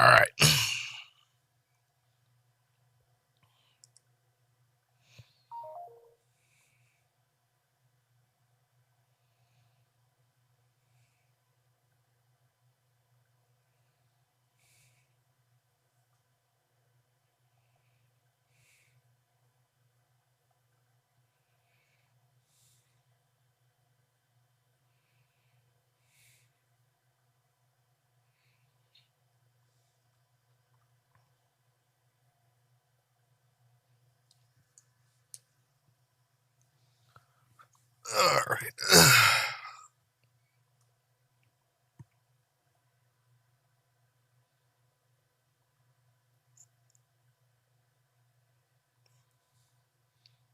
right. All right.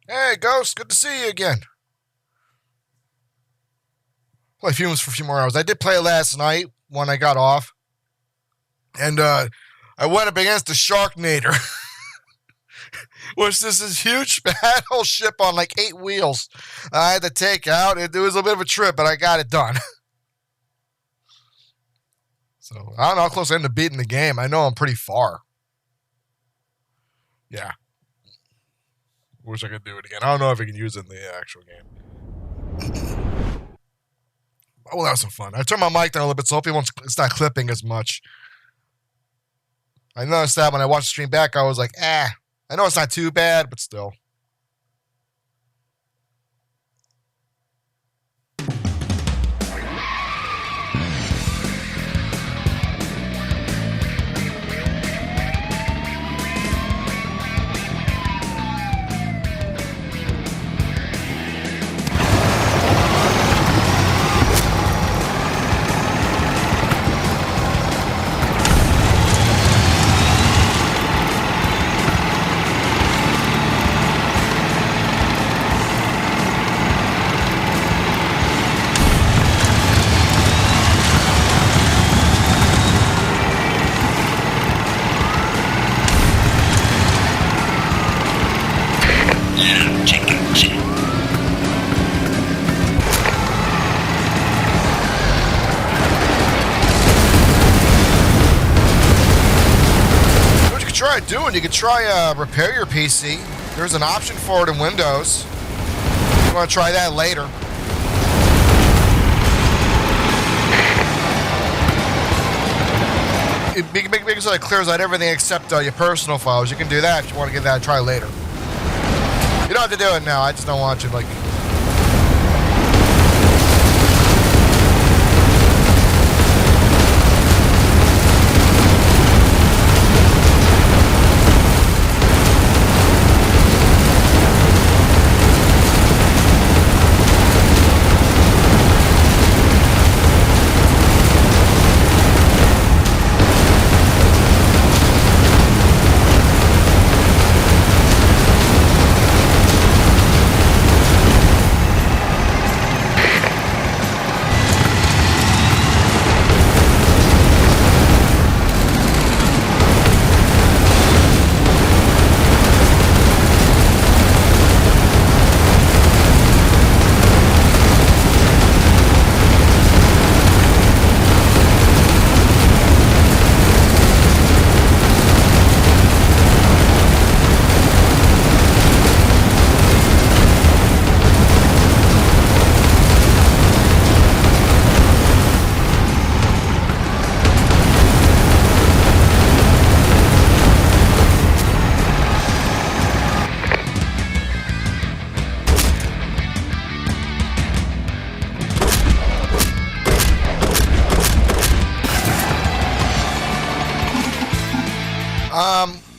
Hey, Ghost, good to see you again. Play FUMES for a few more hours. I did play last night when I got off. And I went up against the Sharknator. Which is this huge battleship on like 8 wheels I had to take out. It was a bit of a trip, but I got it done. So, I don't know how close I ended up beating the game. I know I'm pretty far. Yeah. Wish I could do it again. I don't know if I can use it in the actual game. Oh, that was some fun. I turned my mic down a little bit, so hopefully it's not clipping as much. I noticed that when I watched the stream back, I was like, I know it's not too bad, but still. Try doing. You could try repair your PC. There's an option for it in Windows. You want to try that later. Make so it clears out everything except your personal files. You can do that if you want to give that a try later. You don't have to do it now. I just don't want you like.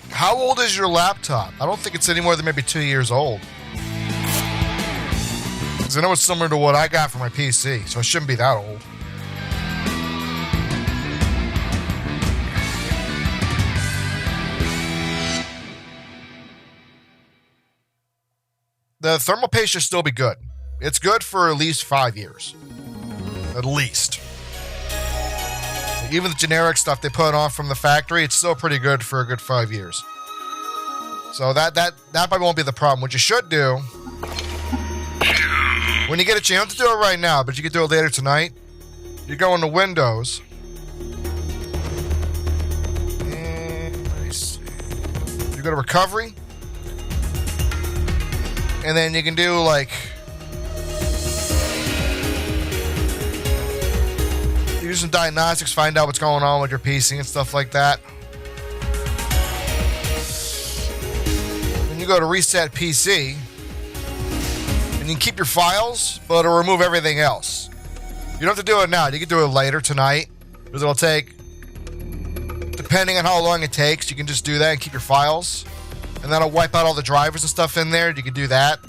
How old is your laptop? I don't think it's any more than maybe 2 years old. Because I know it's similar to what I got for my PC, so it shouldn't be that old. The thermal paste should still be good. It's good for at least 5 years. At least. Even the generic stuff they put on from the factory, it's still pretty good for a good 5 years. So that probably won't be the problem. What you should do, when you get a chance, you don't have to do it right now, but you can do it later tonight. You go into Windows. go to recovery. And then you can do like, you do some diagnostics, find out what's going on with your PC and stuff like that. Then you go to reset PC, and you can keep your files, but it'll remove everything else. You don't have to do it now. You can do it later tonight, because it'll take, depending on how long it takes, you can just do that and keep your files. And that'll wipe out all the drivers and stuff in there. You can do that.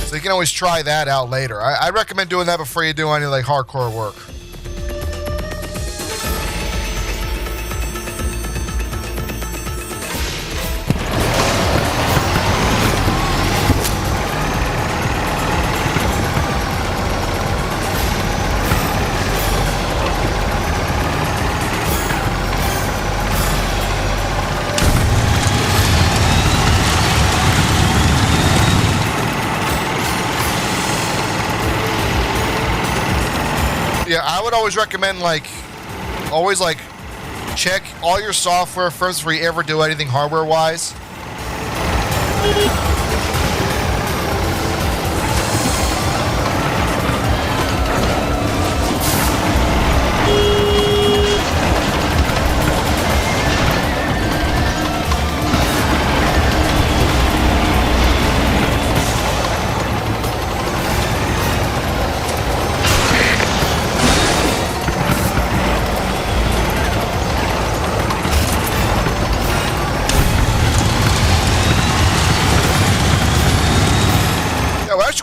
So you can always try that out later. I recommend doing that before you do any like hardcore work. Yeah, I would always recommend always check all your software first before you ever do anything hardware-wise.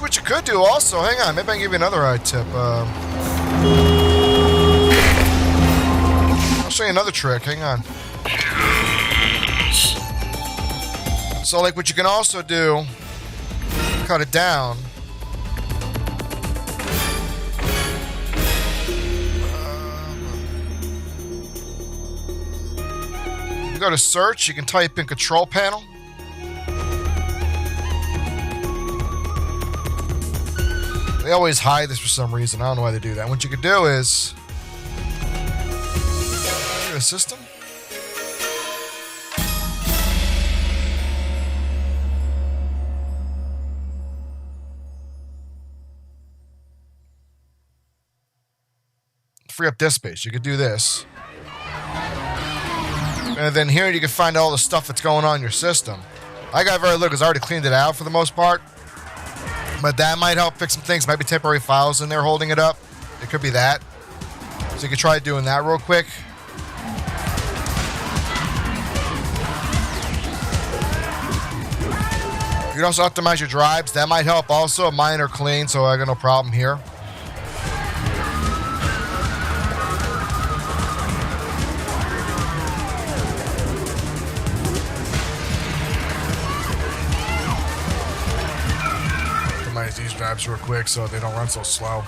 What you could do also, hang on, maybe I can give you another tip. I'll show you another trick, hang on. So like what you can also do, cut it down. You go to search, you can type in control panel. They always hide this for some reason. I don't know why they do that. What you could do is a system. Free up disk space. You could do this. And then here you can find all the stuff that's going on in your system. I got very little because I already cleaned it out for the most part. But that might help fix some things. Might be temporary files in there holding it up. It could be that. So you can try doing that real quick. You can also optimize your drives. That might help also. Mine are clean, so I got no problem here. These drives real quick so they don't run so slow.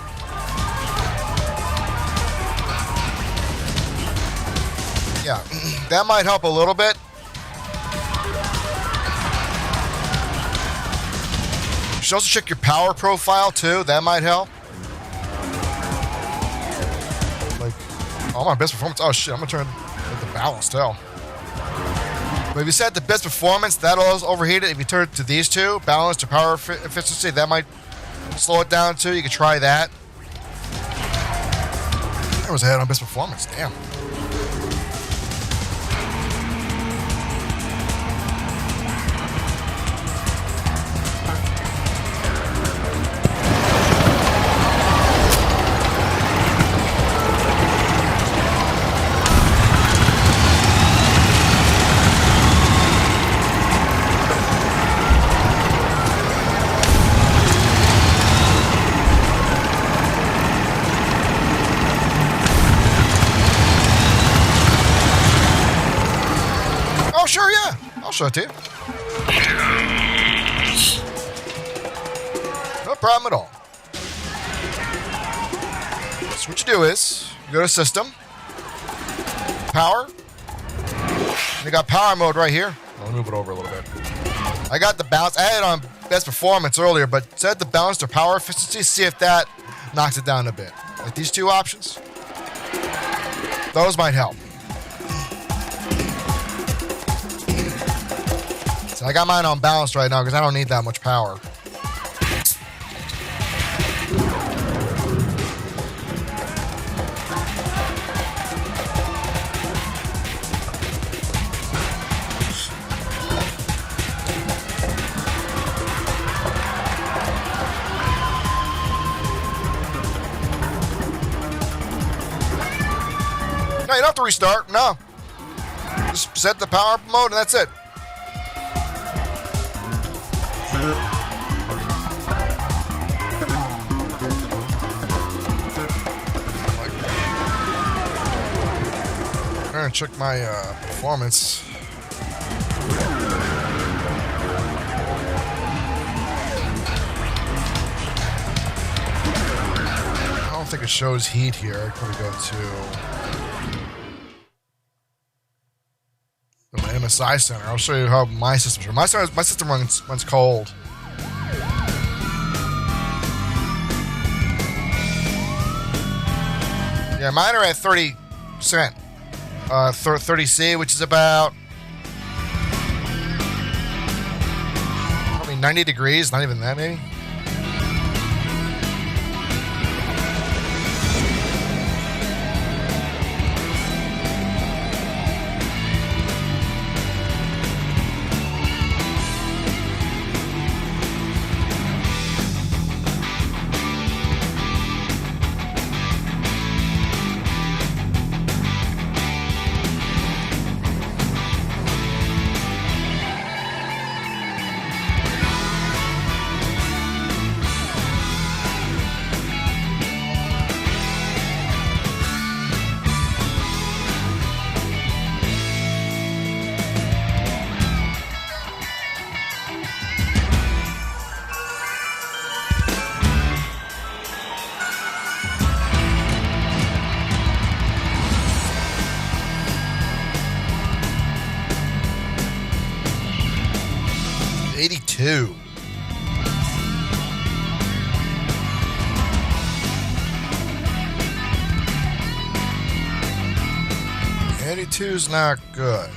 Yeah, that might help a little bit. You should also check your power profile too. That might help. Like, oh, my best performance. Oh shit, I'm gonna turn the balance too. But if you set the best performance, that'll overheat it. If you turn it to these two, balance to power efficiency, that might slow it down too. You can try that. I was ahead on best performance. Damn. Sure, yeah. I'll show it to you. No problem at all. So what you do is, you go to System, Power, and you got Power Mode right here. I'll move it over a little bit. I got the balance. I had it on Best Performance earlier, but set the balance to Power Efficiency, see if that knocks it down a bit. Like these two options, those might help. So I got mine on balance right now because I don't need that much power. No, you don't have to restart. No. Just set the power up mode and that's it. I'm gonna check my performance. I don't think it shows heat here. I'd probably go to my MSI center. I'll show you how my system's run. My system runs cold. Yeah, mine are at 30%. 30C, which is about probably 90 degrees. Not even that, maybe. .82. .82's not good.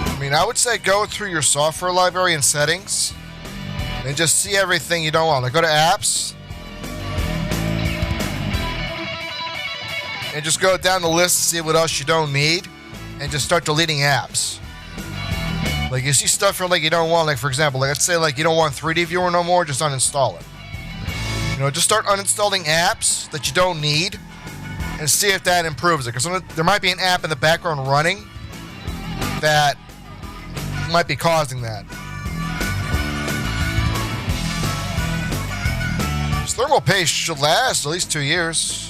I mean, I would say go through your software library and settings and just see everything you don't want. Like, go to apps and just go down the list and see what else you don't need and just start deleting apps. Like, you see stuff from, like, you don't want, like, for example, like, let's say, like, you don't want 3D Viewer no more, just uninstall it. You know, just start uninstalling apps that you don't need and see if that improves it. Because there might be an app in the background running that might be causing that. This thermal paste should last at least 2 years.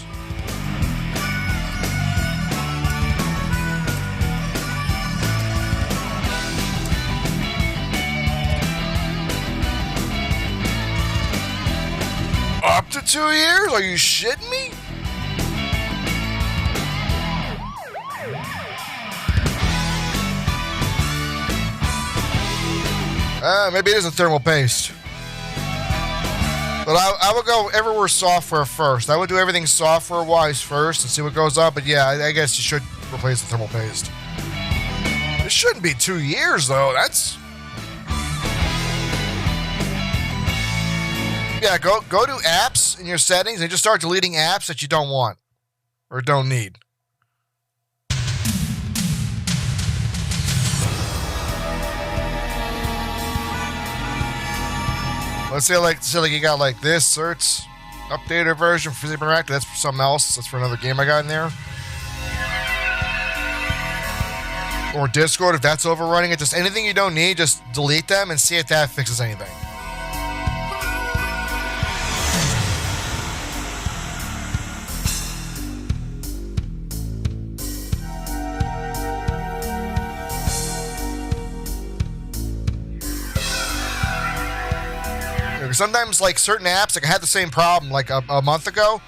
Up to 2 years? Are you shitting me? Maybe it is a thermal paste. But I would go everywhere software first. I would do everything software-wise first and see what goes up. But yeah, I guess you should replace the thermal paste. It shouldn't be 2 years, though. That's... Yeah, go to apps in your settings and just start deleting apps that you don't want or don't need. Let's say like you got like this certs updated version for Zip Interactive. That's for something else. That's for another game I got in there. Or Discord if that's overrunning it. Just anything you don't need, just delete them and see if that fixes anything. Sometimes, like, certain apps, like I had the same problem like a month ago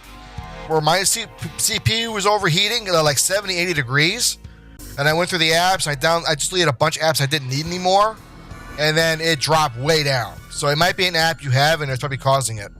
where my CPU was overheating at like 70, 80 degrees. And I went through the apps. I just deleted a bunch of apps I didn't need anymore. And then it dropped way down. So it might be an app you have and it's probably causing it.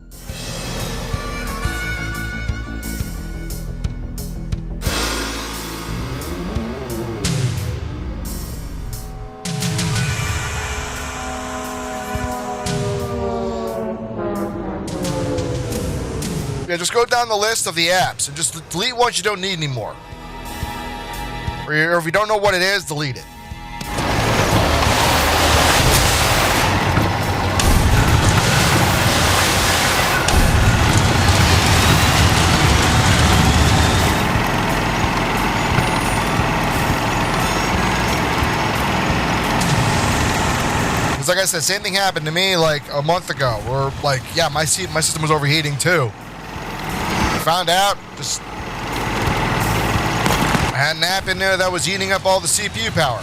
Yeah, just go down the list of the apps and just delete ones you don't need anymore. Or if you don't know what it is, delete it. Like I said, same thing happened to me like a month ago. Where like, yeah, my system was overheating too. Found out, just I had an app in there that was eating up all the CPU power.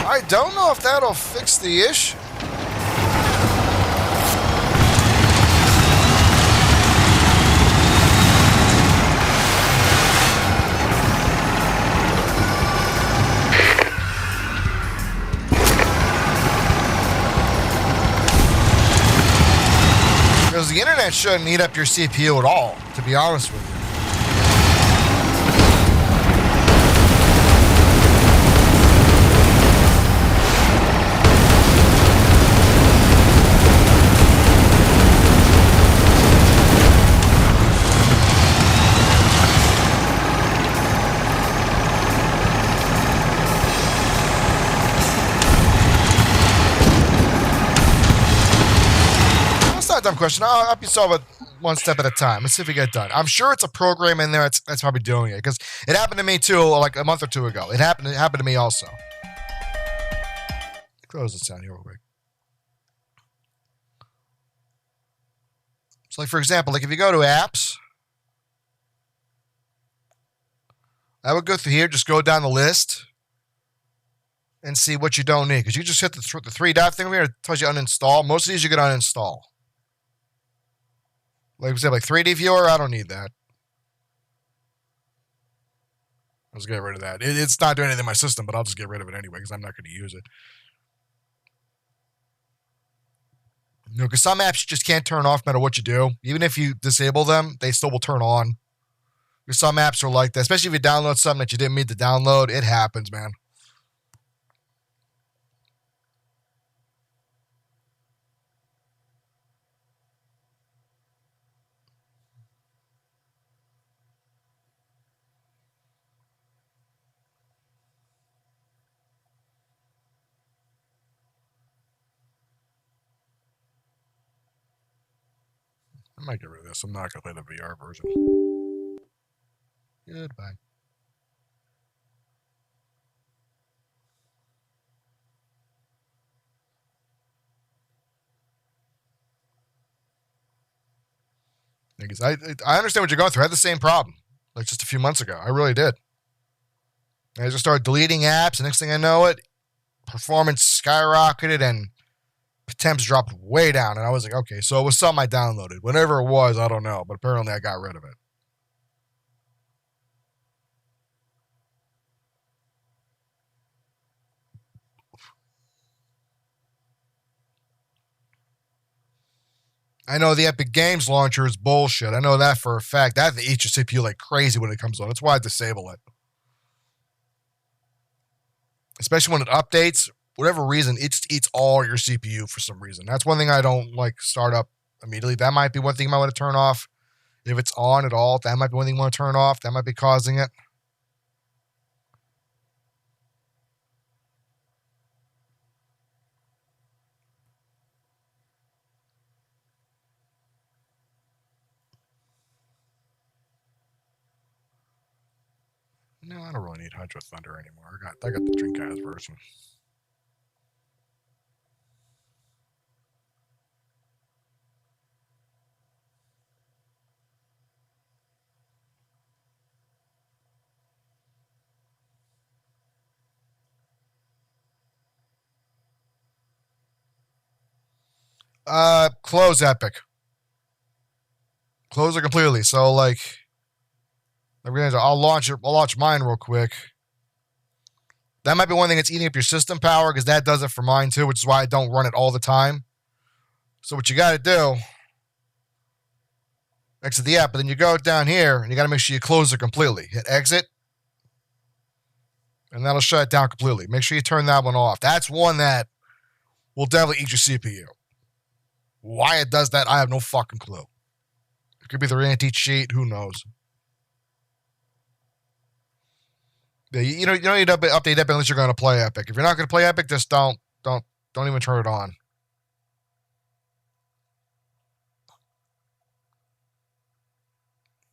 I don't know if that'll fix the issue. Because the internet shouldn't eat up your CPU at all, to be honest with you. Dumb question. I'll help you solve it one step at a time. Let's see if we get done. I'm sure it's a program in there that's probably doing it because it happened to me too, like a month or two ago. It happened to me also. Close this down here real quick. So, like for example, like if you go to apps, I would go through here, just go down the list, and see what you don't need. Because you just hit the three dot thing over here. It tells you uninstall. Most of these you can uninstall. Like we said, like 3D viewer, I don't need that. Let's get rid of that. It's not doing anything in my system, but I'll just get rid of it anyway because I'm not going to use it. You know, because some apps you just can't turn off no matter what you do. Even if you disable them, they still will turn on. Because some apps are like that, especially if you download something that you didn't mean to download. It happens, man. I might get rid of this. I'm not going to play the VR version. Goodbye. I understand what you're going through. I had the same problem like just a few months ago. I really did. I just started deleting apps, and next thing I know it, performance skyrocketed and temps dropped way down. And I was like, okay, so it was something I downloaded. Whatever it was, I don't know. But apparently I got rid of it. I know the Epic Games launcher is bullshit. I know that for a fact. That eats your CPU like crazy when it comes on. That's why I disable it. Especially when it updates. Whatever reason, it just eats all your CPU for some reason. That's one thing I don't like start up immediately. That might be one thing you might want to turn off. If it's on at all, that might be one thing you want to turn off. That might be causing it. No, I don't really need Hydro Thunder anymore. I got the Dreamcast version. Close Epic. Close it completely. So like, I'll launch mine real quick. That might be one thing that's eating up your system power because that does it for mine too, which is why I don't run it all the time. So what you got to do, exit the app, but then you go down here and you got to make sure you close it completely. Hit exit, and that'll shut it down completely. Make sure you turn that one off. That's one that will definitely eat your CPU. Why it does that, I have no fucking clue. It could be the anti-cheat. Who knows? Yeah, you don't need to update Epic unless you're going to play Epic. If you're not going to play Epic, just don't even turn it on.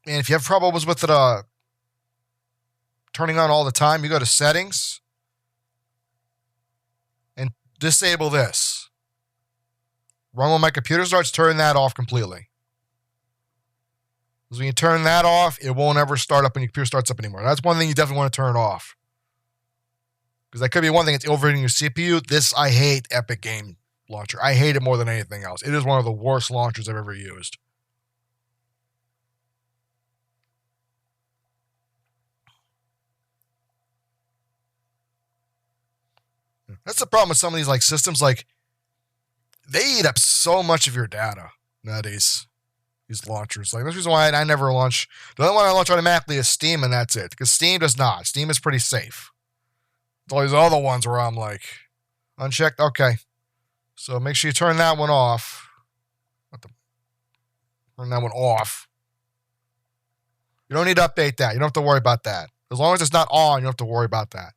And if you have problems with it turning on all the time, you go to settings and disable this. Run when my computer starts, turn that off completely. Because when you turn that off, it won't ever start up when your computer starts up anymore. That's one thing you definitely want to turn off. Because that could be one thing, it's overheating your CPU. This, I hate Epic Game Launcher. I hate it more than anything else. It is one of the worst launchers I've ever used. That's the problem with some of these like systems. Like, they eat up so much of your data nowadays. These launchers. Like, that's the reason why I never launch. The only one I launch automatically is Steam, and that's it. Because Steam does not. Steam is pretty safe. It's all these other ones where I'm like, unchecked. Okay. So make sure you turn that one off. Turn that one off. You don't need to update that. You don't have to worry about that. As long as it's not on, you don't have to worry about that.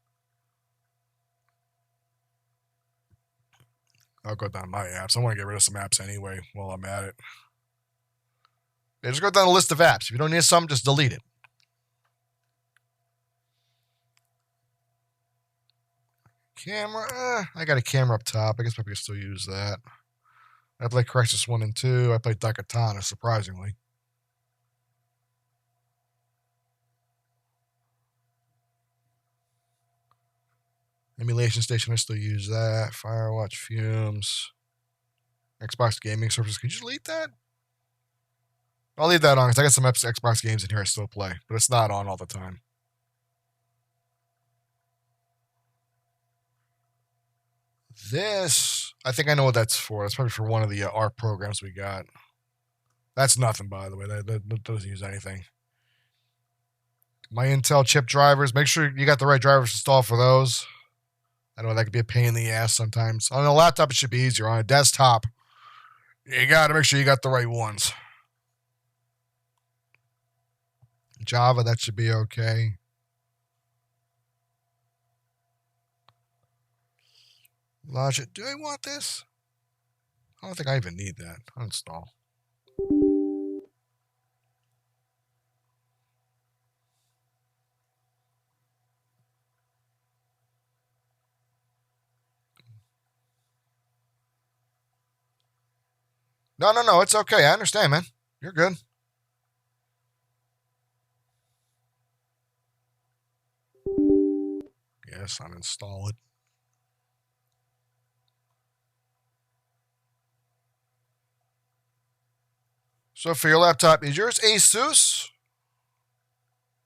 I'll go down my apps. I want to get rid of some apps anyway while I'm at it. Yeah, just go down the list of apps. If you don't need some, just delete it. Camera. I got a camera up top. I guess maybe I can still use that. I play Crisis 1 and 2. I play Daikatana, surprisingly. Emulation Station, I still use that. Firewatch, Fumes. Xbox Gaming Services. Can you delete that? I'll leave that on because I got some Xbox games in here I still play, but it's not on all the time. This, I think I know what that's for. That's probably for one of the ARC programs we got. That's nothing, by the way. That doesn't use anything. My Intel chip drivers. Make sure you got the right drivers installed for those. I know that could be a pain in the ass sometimes. On a laptop, it should be easier. On a desktop, you got to make sure you got the right ones. Java, that should be okay. Logic, do I want this? I don't think I even need that. Uninstall. No, it's okay. I understand, man. You're good. Yes, uninstall it. So for your laptop, is yours Asus?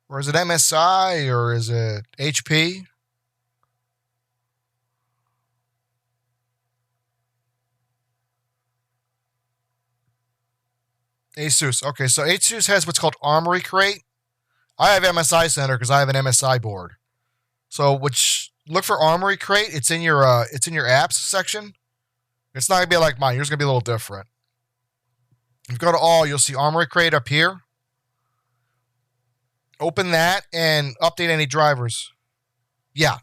Or is it MSI? Or is it HP? Asus. Okay, so Asus has what's called Armory Crate. I have MSI Center because I have an MSI board. So look for Armory Crate. It's in your apps section. It's not gonna be like mine. Yours is gonna be a little different. If you go to all, you'll see Armory Crate up here. Open that and update any drivers. Yeah.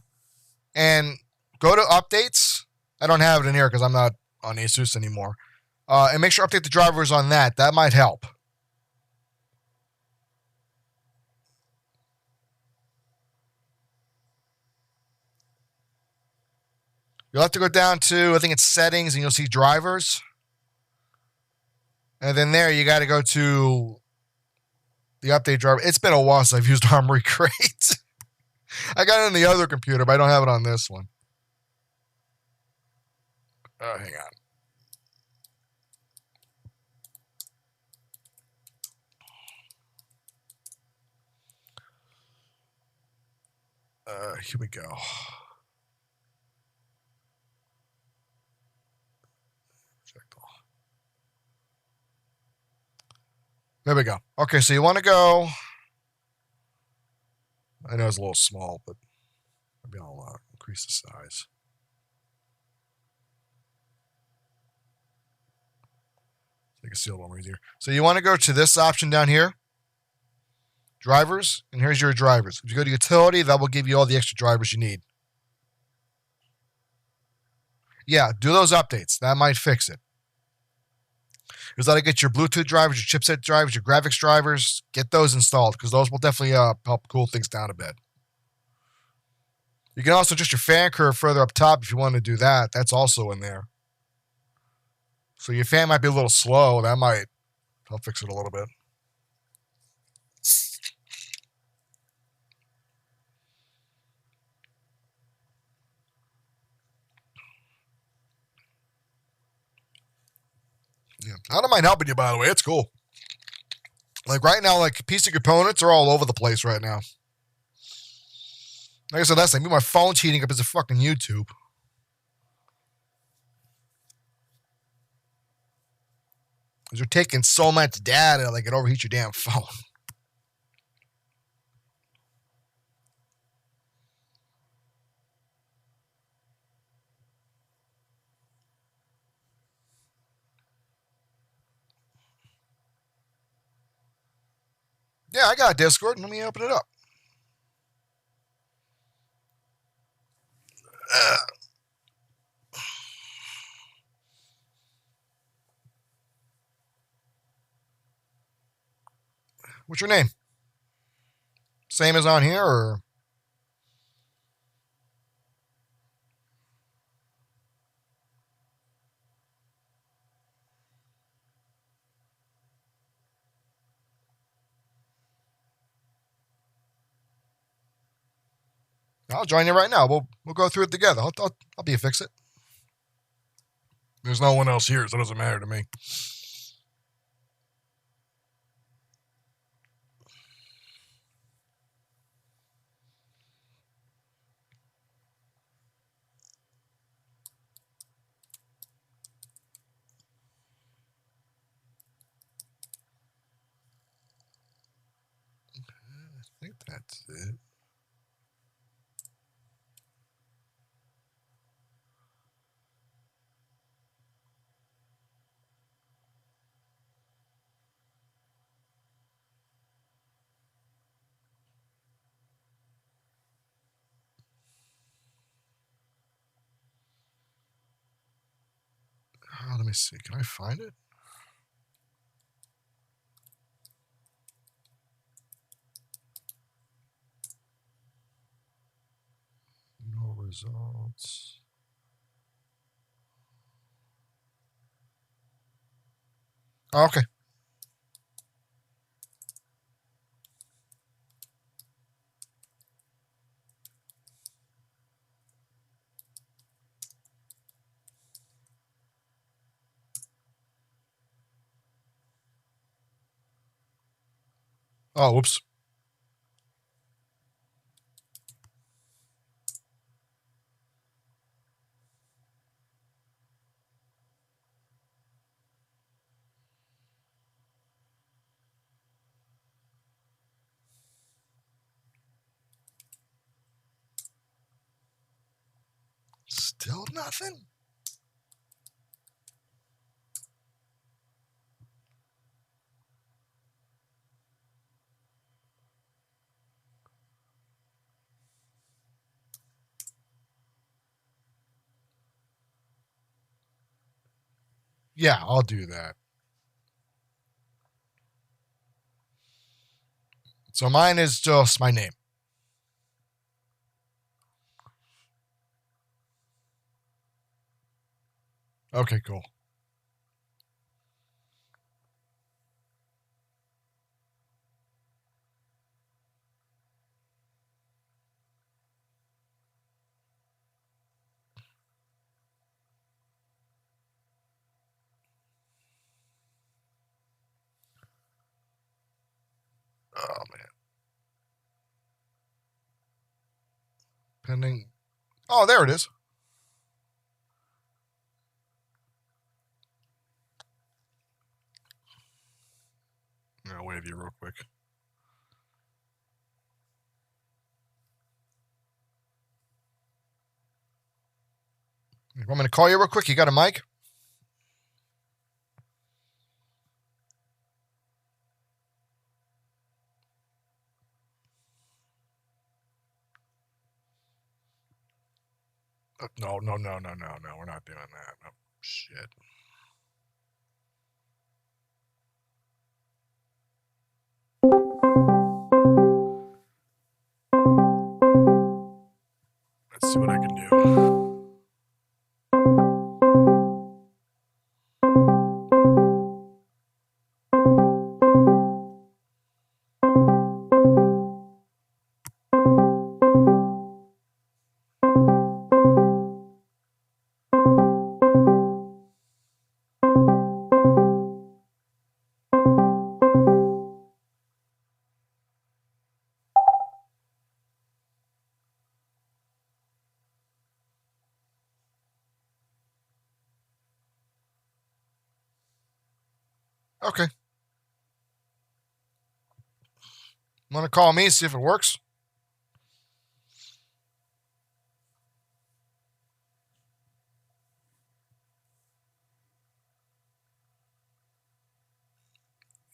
And go to updates. I don't have it in here because I'm not on Asus anymore. And make sure to update the drivers on that. That might help. You'll have to go down to, I think it's settings, and you'll see drivers. And then there, you got to go to the update driver. It's been a while since I've used Armory Crate. I got it on the other computer, but I don't have it on this one. Hang on. Here we go. There we go. Okay, so you want to go. I know it's a little small, but maybe I'll increase the size. So you can see a little more easier. So you want to go to this option down here, drivers, and here's your drivers. If you go to utility, that will give you all the extra drivers you need. Yeah, do those updates. That might fix it. Because that'll get your Bluetooth drivers, your chipset drivers, your graphics drivers. Get those installed because those will definitely help cool things down a bit. You can also adjust your fan curve further up top if you want to do that. That's also in there. So your fan might be a little slow. That might help fix it a little bit. Yeah. I don't mind helping you, by the way. It's cool. Like right now, like PC components are all over the place right now. Like I said last time, my phone's heating up as a fucking YouTube. Because you're taking so much data, like it overheats your damn phone. Yeah, I got Discord. Let me open it up. What's your name? Same as on here, or? I'll join you right now. We'll go through it together. I'll be a fix it. There's no one else here, so it doesn't matter to me. I think that's it. Oh, let me see. Can I find it? No results. Oh, okay. Oh, whoops. Still nothing? Yeah, I'll do that. So mine is just my name. Okay, cool. Oh, man. Pending. Oh, there it is. I'll wave you real quick. You want me to call you real quick? You got a mic? No. We're not doing that. Oh, shit. Let's see what I can do. Okay. Want to call me, see if it works?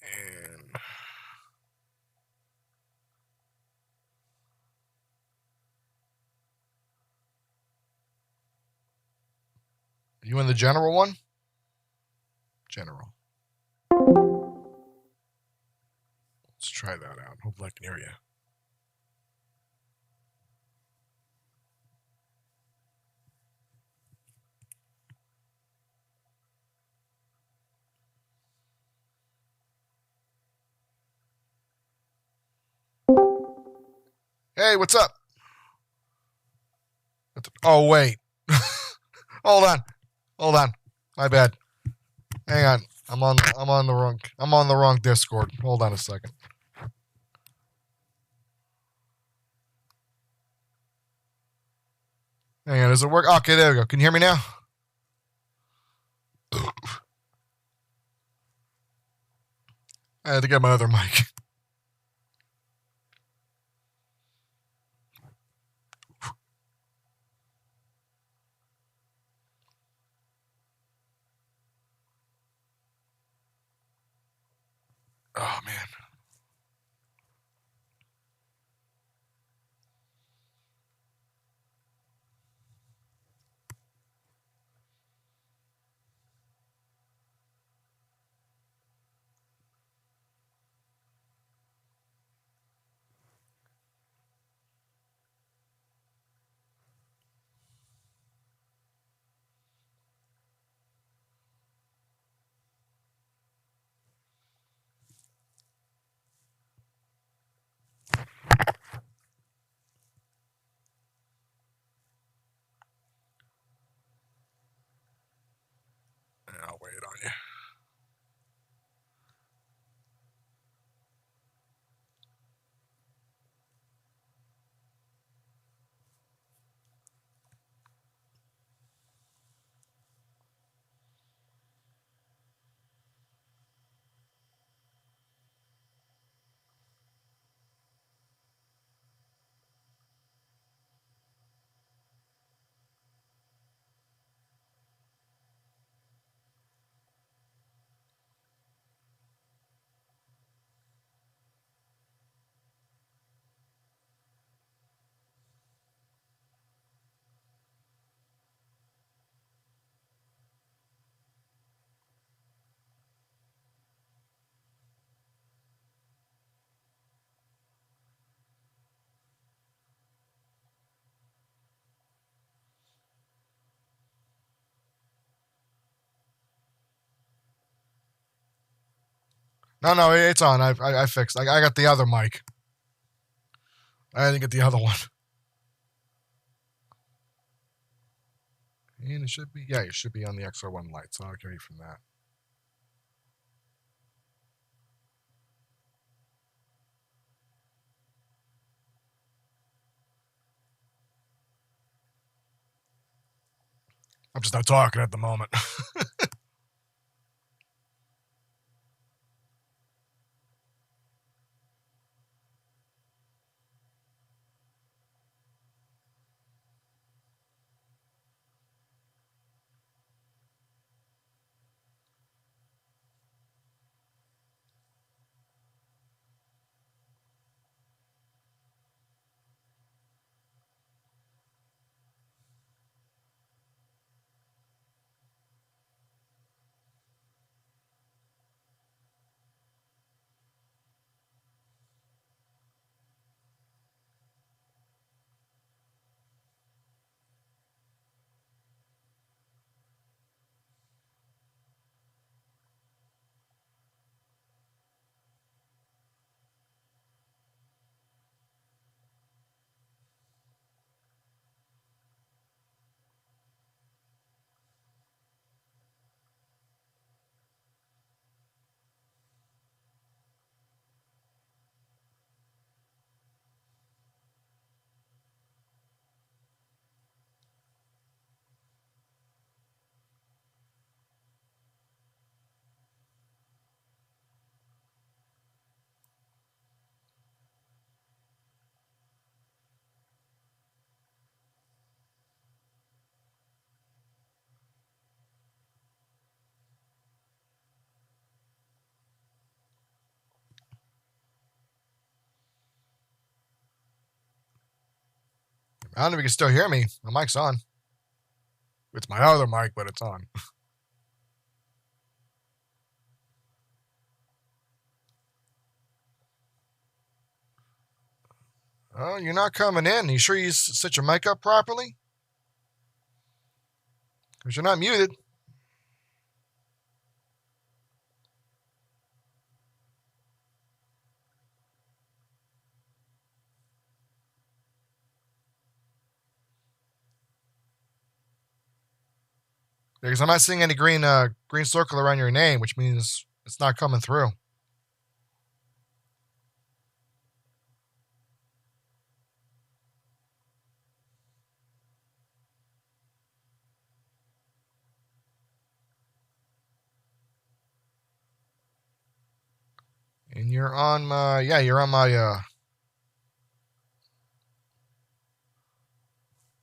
And you in the general one? General. Let's try that out. Hopefully I can hear you. Hey, what's up? Oh, wait. Hold on. My bad. Hang on. I'm on the wrong Discord. Hold on a second. Hang on, does it work? Okay, there we go. Can you hear me now? I had to get my other mic. Oh, man. I'll wait on you. No, it's on. I fixed. I got the other mic. I didn't get the other one. And it should be, it should be on the XR1 light, so I'll get you from that. I'm just not talking at the moment. I don't know if you can still hear me. My mic's on. It's my other mic, but it's on. Oh, you're not coming in. You sure you set your mic up properly? Because you're not muted. Because I'm not seeing any green circle around your name, which means it's not coming through. And you're on my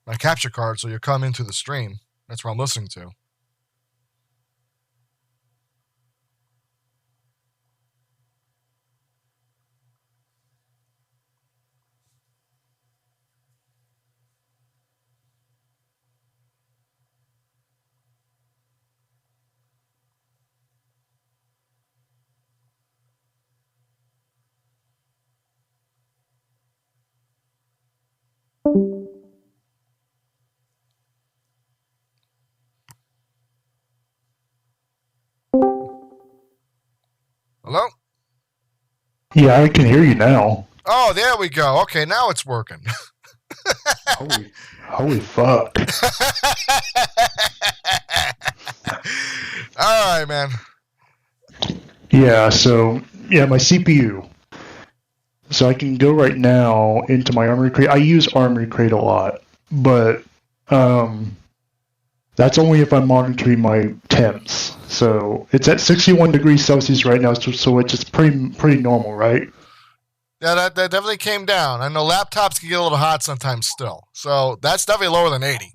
my capture card, so you'll come into the stream. That's what I'm listening to. Hello? Yeah, I can hear you now. Oh, there we go. Okay, now it's working. Holy fuck. All right, man. Yeah, my CPU. So I can go right now into my Armory Crate. I use Armory Crate a lot, but that's only if I'm monitoring my temps. So it's at 61 degrees Celsius right now, so it's just pretty normal, right? Yeah, that definitely came down. I know laptops can get a little hot sometimes still. So that's definitely lower than 80.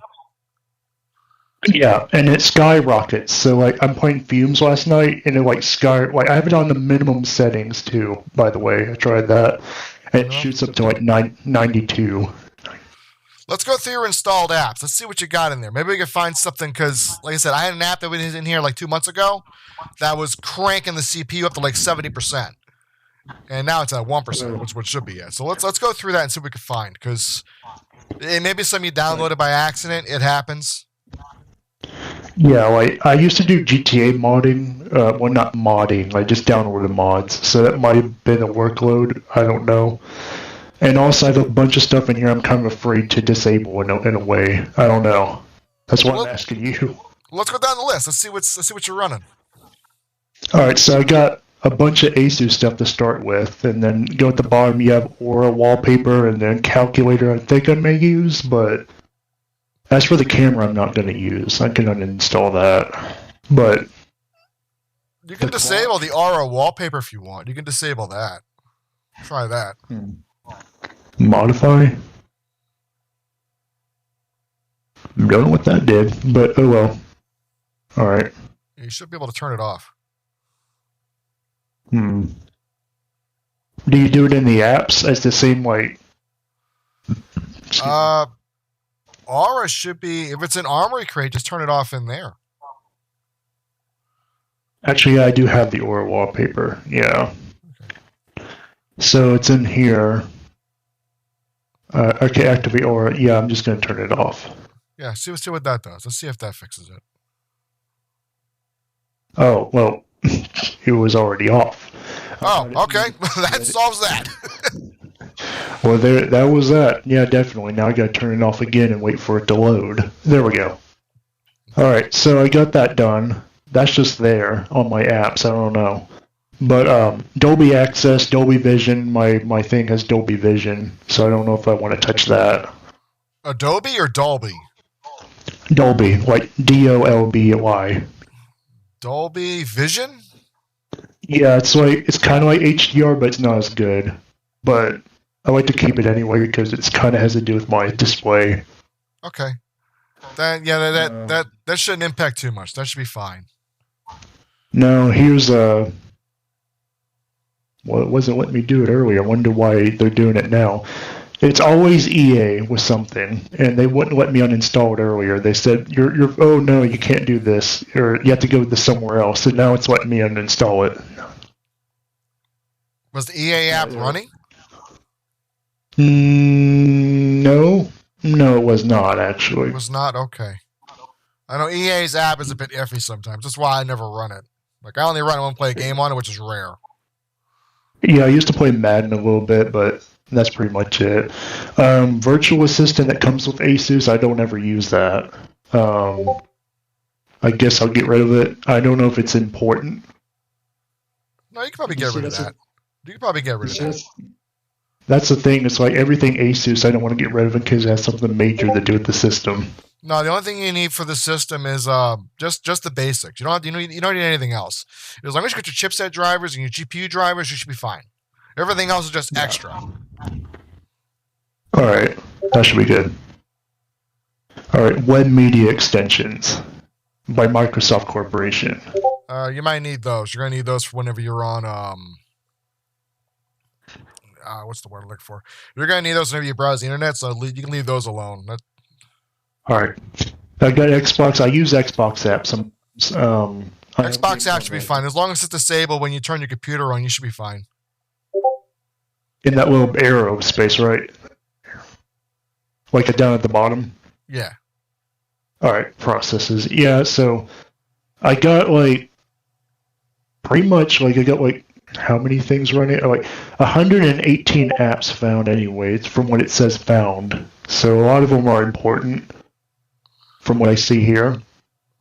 Yeah, and it skyrockets. So like I'm playing FUMES last night, and it I have it on the minimum settings too. By the way, I tried that, and it shoots up to like 92. Let's go through your installed apps. Let's see what you got in there. Maybe we can find something because, like I said, I had an app that was in here like 2 months ago that was cranking the CPU up to like 70%, and now it's at 1%, which should be at. So let's go through that and see what we can find because it may be something you downloaded by accident. It happens. Yeah, like I used to do GTA modding. Well, not modding. I just downloaded mods, so that might have been a workload. I don't know. And also, I have a bunch of stuff in here I'm kind of afraid to disable in a way. I don't know. That's why I'm asking you. Let's go down the list. Let's see what you're running. All right, so I got a bunch of ASUS stuff to start with, and then go at the bottom. You have Aura wallpaper, and then calculator. I think I may use, but as for the camera, I'm not going to use. I can uninstall that, but you can disable the Aura wallpaper if you want. You can disable that. Try that. Modify? Don't know what that did, but oh well. Alright. You should be able to turn it off. Do you do it in the apps as the same way? Aura should be, if it's an Armory Crate, just turn it off in there. Actually, yeah, I do have the Aura wallpaper, yeah. Okay. So it's in here. Okay, activate Aura. Yeah, I'm just going to turn it off. Yeah, see what that does. Let's see if that fixes it. Oh, well, it was already off. Oh, okay. That solves that. Well, that was that. Yeah, definitely. Now I got to turn it off again and wait for it to load. There we go. All right, so I got that done. That's just there on my apps. I don't know. But Dolby Access, Dolby Vision, my thing has Dolby Vision, so I don't know if I want to touch that. Adobe or Dolby? Dolby, like DOLBY. Dolby Vision? Yeah, it's kind of like HDR, but it's not as good. But I like to keep it anyway because it's kind of has to do with my display. Okay. That shouldn't impact too much. That should be fine. No, here's well, it wasn't letting me do it earlier. I wonder why they're doing it now. It's always EA with something, and they wouldn't let me uninstall it earlier. They said, "You're oh no, you can't do this, or you have to go to somewhere else." So now it's letting me uninstall it. Was the EA app running? No, no, it was not actually. It was not? Okay. I know EA's app is a bit iffy sometimes. That's why I never run it. Like, I only run it when I play a game on it, which is rare. Yeah, I used to play Madden a little bit, but that's pretty much it. Virtual Assistant that comes with Asus, I don't ever use that. I guess I'll get rid of it. I don't know if it's important. No, you can probably get rid of that. You can probably get rid of that. That's the thing. It's like everything Asus, I don't want to get rid of it because it has something major to do with the system. No, the only thing you need for the system is just the basics. You don't need anything else. As long as you get your chipset drivers and your GPU drivers, you should be fine. Everything else is just extra. All right, that should be good. All right, Web Media Extensions by Microsoft Corporation. You might need those. You're gonna need those for whenever you're on what's the word I'm looking for? You're gonna need those whenever you browse the internet, so you can leave those alone. All right, I got Xbox. I use Xbox apps. Xbox apps should be fine as long as it's disabled when you turn your computer on. You should be fine. In that little arrow space, right? Like down at the bottom. Yeah. All right, processes. Yeah, so I got like pretty much like I got like how many things running? Like 118 apps found anyway. It's from what it says found. So a lot of them are important from what I see here.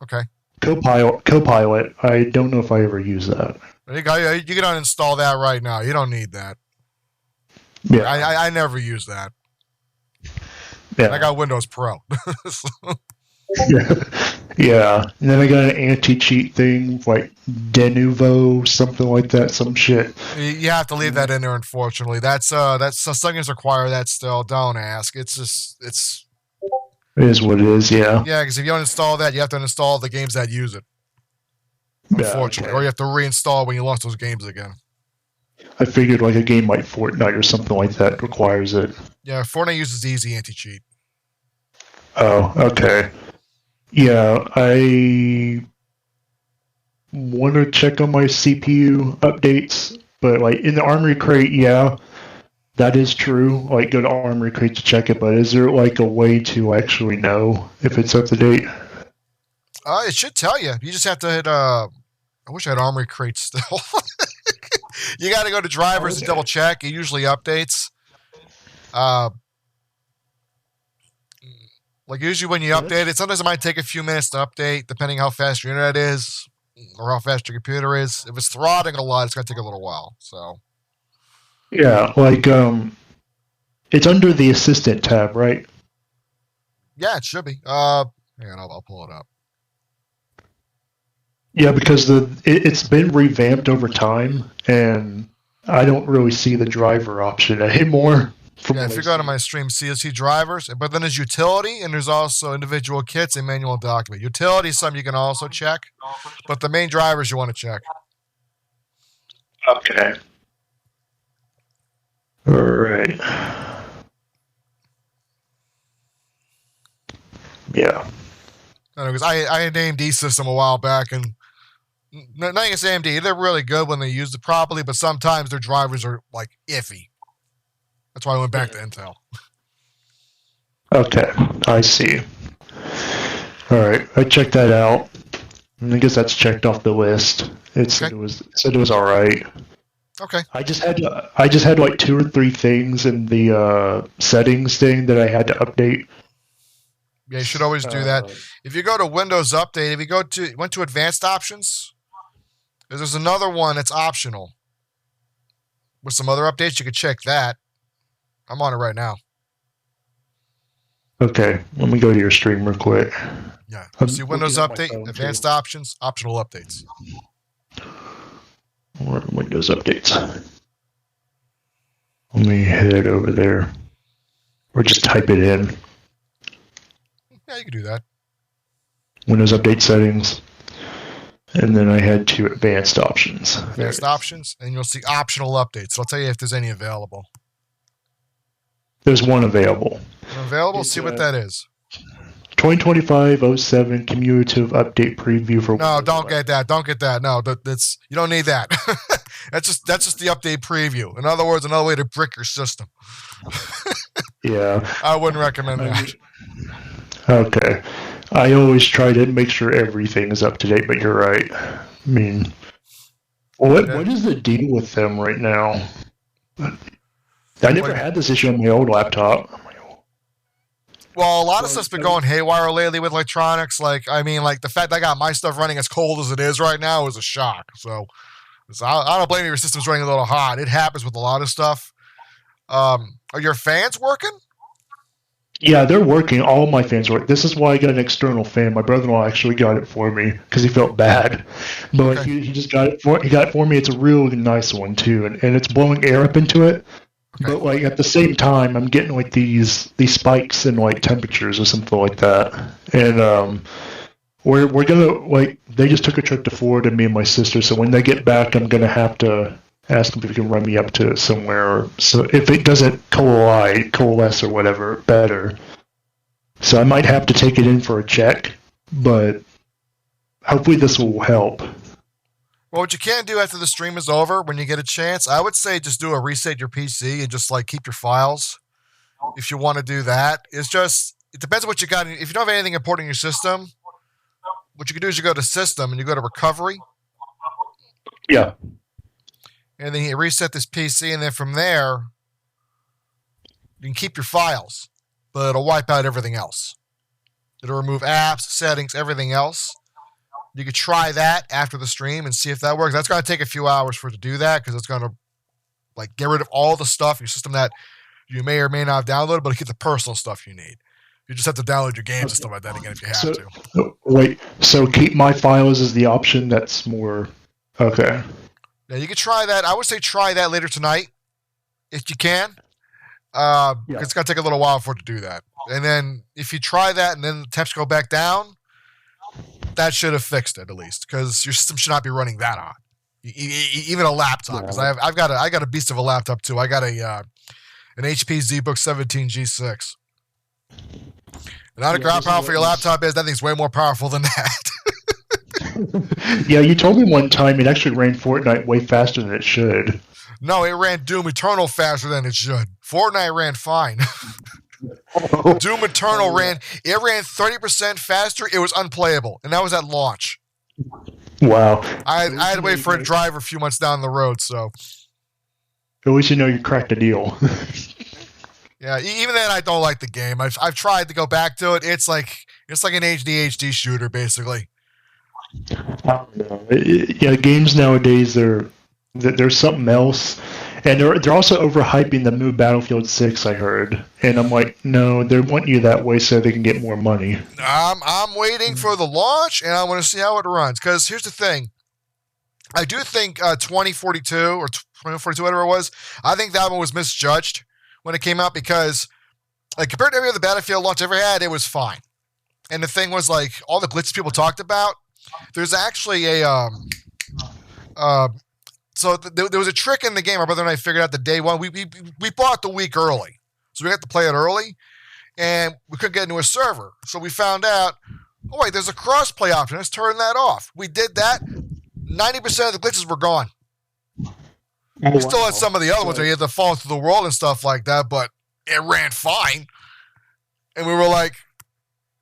Okay. Copilot. I don't know if I ever use that. You can uninstall that right now. You don't need that. Yeah. I never use that. Yeah. I got Windows Pro. Yeah. And then I got an anti-cheat thing like Denuvo, something like that, some shit. You have to leave that in there, unfortunately. That's some games require that still. Don't ask. It is what it is, yeah. Yeah, because if you uninstall that, you have to uninstall the games that use it. Unfortunately. Yeah, okay. Or you have to reinstall when you launch those games again. I figured like a game like Fortnite or something like that requires it. Yeah, Fortnite uses easy anti-cheat. Oh, okay. Yeah, I want to check on my CPU updates, but like in the Armory Crate, yeah, that is true. Like go to Armory Crate to check it, but is there like a way to actually know if it's up to date? It should tell you. You just have to hit. I wish I had Armory Crate still. You got to go to drivers and double check. It usually updates. Like usually when you update it, sometimes it might take a few minutes to update, depending how fast your internet is or how fast your computer is. If it's throttling a lot, it's going to take a little while. So. Yeah, like it's under the Assistant tab, right? Yeah, it should be. Hang on, I'll pull it up. Yeah, because it's been revamped over time, and I don't really see the driver option anymore. Yeah, if you go to my stream, see drivers, but then there's utility, and there's also individual kits and manual document. Utility is something you can also check, but the main drivers you want to check. Okay. All right. Yeah. I know, because I had an AMD system a while back, and not against AMD, they're really good when they use it properly, but sometimes their drivers are like iffy. That's why I went back to Intel. Okay, I see. All right, I checked that out. I guess that's checked off the list. It said it was all right. Okay. I just had like 2 or 3 things in the settings thing that I had to update. Yeah, you should always do that. If you go to Windows Update, if you went to Advanced Options, there's another one that's optional. With some other updates, you could check that. I'm on it right now. Okay, let me go to your stream real quick. Yeah, see Windows Update, Advanced Options, Optional Updates. Or Windows Updates. Let me head over there. Or just type it in. Yeah, you can do that. Windows Update Settings. And then I had 2 Advanced Options. Advanced Options, and you'll see Optional Updates. So I'll tell you if there's any available. There's one available. Available? See what that is. 2025-07 cumulative update preview for. No, don't get that. Don't get that. No, that's you don't need that. that's just the update preview. In other words, another way to brick your system. Yeah. I wouldn't recommend that. Okay. I always try to make sure everything is up to date, but you're right. I mean, what is the deal with them right now? I never had this issue on my old laptop. Well, a lot of stuff's been going haywire lately with electronics. Like, I mean, like the fact that I got my stuff running as cold as it is right now is a shock. So I don't blame you if your system's running a little hot. It happens with a lot of stuff. Are your fans working? Yeah, they're working. All my fans work. This is why I got an external fan. My brother-in-law actually got it for me because he felt bad, but okay. he just got it for me. It's a really nice one too, and it's blowing air up into it. Okay. But like at the same time, I'm getting like these spikes in like temperatures or something like that, and we're gonna like they just took a trip to Florida, me and my sister. So when they get back, I'm gonna have to ask them if he can run me up to somewhere. So if it doesn't coalesce or whatever, better. So I might have to take it in for a check, but hopefully this will help. Well, what you can do after the stream is over, when you get a chance, I would say just do a reset your PC and just like keep your files. If you want to do that, it depends on what you got. If you don't have anything important in your system, what you can do is you go to System and you go to Recovery. Yeah. And then you reset this PC, and then from there, you can keep your files, but it'll wipe out everything else. It'll remove apps, settings, everything else. You could try that after the stream and see if that works. That's going to take a few hours for it to do that because it's going to like get rid of all the stuff in your system that you may or may not have downloaded, but keep the personal stuff you need. You just have to download your games and stuff like that again if you have to. Wait, so keep my files as the option that's more... Okay. Yeah, you could try that. I would say try that later tonight if you can. It's going to take a little while for it to do that. And then if you try that and then the temps go back down, that should have fixed it at least because your system should not be running that hot. Even a laptop, because I got a beast of a laptop too. I got an HP ZBook 17 G6. And how ground power for your laptop is, that thing's way more powerful than that. Yeah, you told me one time it actually ran Fortnite way faster than it should. No, it ran Doom Eternal faster than it should. Fortnite ran fine. Doom Eternal ran 30% faster. It was unplayable, and that was at launch. Wow. I had to wait for a driver a few months down the road, so. At least you know you cracked a deal. Yeah, even then I don't like the game. I've tried to go back to it. It's like an HD shooter, basically. I don't know. Yeah, games nowadays there's something else, and they're also overhyping the new Battlefield 6. I heard, and I'm like, no, they want you that way so they can get more money. I'm waiting for the launch, and I want to see how it runs. Because here's the thing, I do think 2042 or 2042, whatever it was, I think that one was misjudged when it came out because, like, compared to every other Battlefield launch I ever had, it was fine. And the thing was, like, all the glitches people talked about. There's actually a there was a trick in the game. My brother and I figured out the day one. We bought the week early, so we got to play it early, and we couldn't get into a server. So we found out, oh wait, there's a cross-play option. Let's turn that off. We did that. 90% of the glitches were gone. We still had some of the other ones where you had to fall into the world and stuff like that, but it ran fine. And we were like,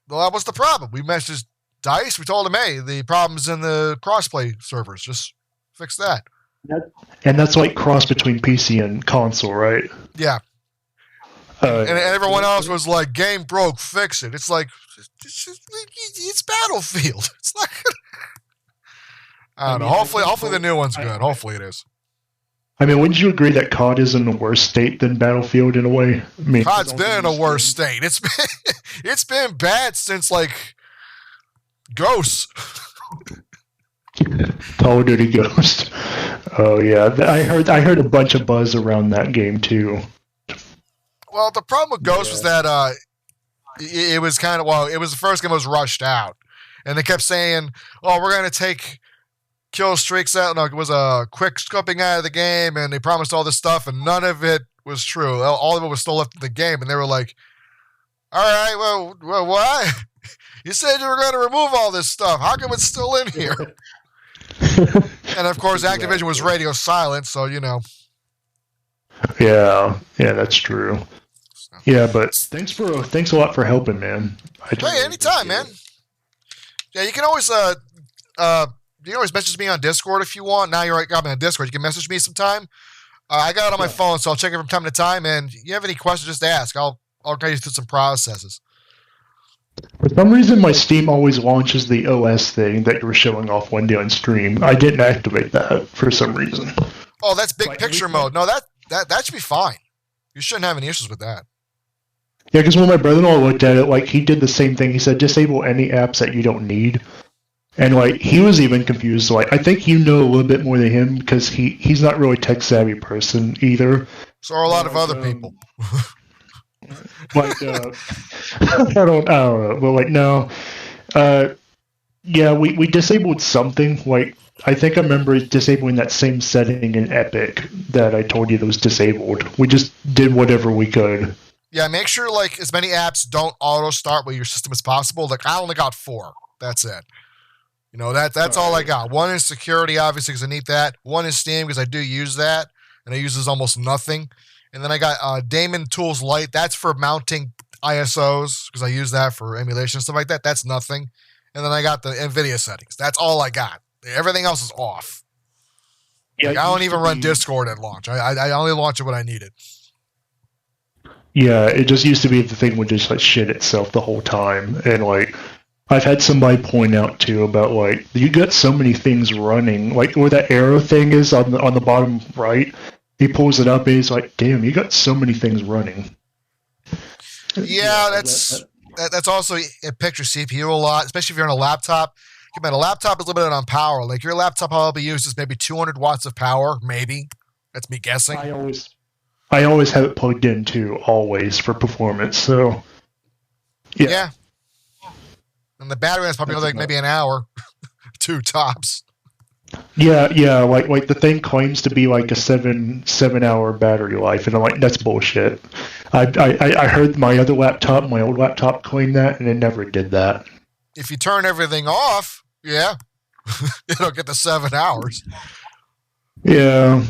well, what's the problem? We messaged DICE. We told them, hey, the problem's in the crossplay servers. Just fix that. And that's like cross between PC and console, right? Yeah. And everyone else was like, game broke, fix it. It's like, it's Battlefield. It's not good. I don't know. Hopefully the new one's good. Hopefully it is. I mean, wouldn't you agree that COD is in a worse state than Battlefield in a way? I mean, COD's been in a worse state. It's been bad since like Ghosts. Call of Duty Ghost. Oh yeah, I heard a bunch of buzz around that game too. Well, the problem with Ghost was that it was kind of it was the first game that was rushed out, and they kept saying, "Oh, we're going to take kill streaks out." No, it was a quick scoping out of the game, and they promised all this stuff, and none of it was true. All of it was still left in the game, and they were like, "All right, well, what? You said you were going to remove all this stuff. How come it's still in here?" And of course, Activision was radio silent, so you know. Yeah, that's true. Yeah, but thanks a lot for helping, man. Hey, anytime, man. Yeah, you can always message me on Discord if you want. Now you're got me on Discord. You can message me sometime. I got it on my phone, so I'll check it from time to time. And if you have any questions, just ask. I'll guide you through some processes. For some reason, my Steam always launches the OS thing that you were showing off one day on stream. I didn't activate that for some reason. Oh, that's big picture mode. No, that should be fine. You shouldn't have any issues with that. Yeah, because when my brother-in-law looked at it, he did the same thing. He said, disable any apps that you don't need. And, he was even confused. I think you know a little bit more than him because he's not really a tech-savvy person either. So are a lot of other people. I don't know. But, no. Yeah, we disabled something. I think I remember disabling that same setting in Epic that I told you that was disabled. We just did whatever we could. Yeah, make sure as many apps don't auto start with your system as possible. I only got 4. That's it. You know, that's all I got. One is security, obviously, because I need that. One is Steam, because I do use that, and it uses almost nothing. And then I got Daemon Tools Lite. That's for mounting ISOs, because I use that for emulation and stuff like that. That's nothing. And then I got the NVIDIA settings. That's all I got. Everything else is off. Yeah, I don't even run Discord at launch. I only launch it when I need it. Yeah, it just used to be the thing would just shit itself the whole time. And I've had somebody point out too about you got so many things running. Where that arrow thing is on the bottom right, he pulls it up and he's like, "Damn, you got so many things running." Yeah, that's also it picks your CPU a lot, especially if you're on a laptop. A laptop is limited on power. Your laptop probably uses maybe 200 watts of power, maybe. That's me guessing. I always have it plugged in too, always for performance. So, yeah. And the battery is probably maybe an hour, 2 tops. Yeah. The thing claims to be a 7-hour battery life, and I'm like, that's bullshit. I heard my old laptop claim that, and it never did that. If you turn everything off, yeah, it'll get the 7 hours. Yeah,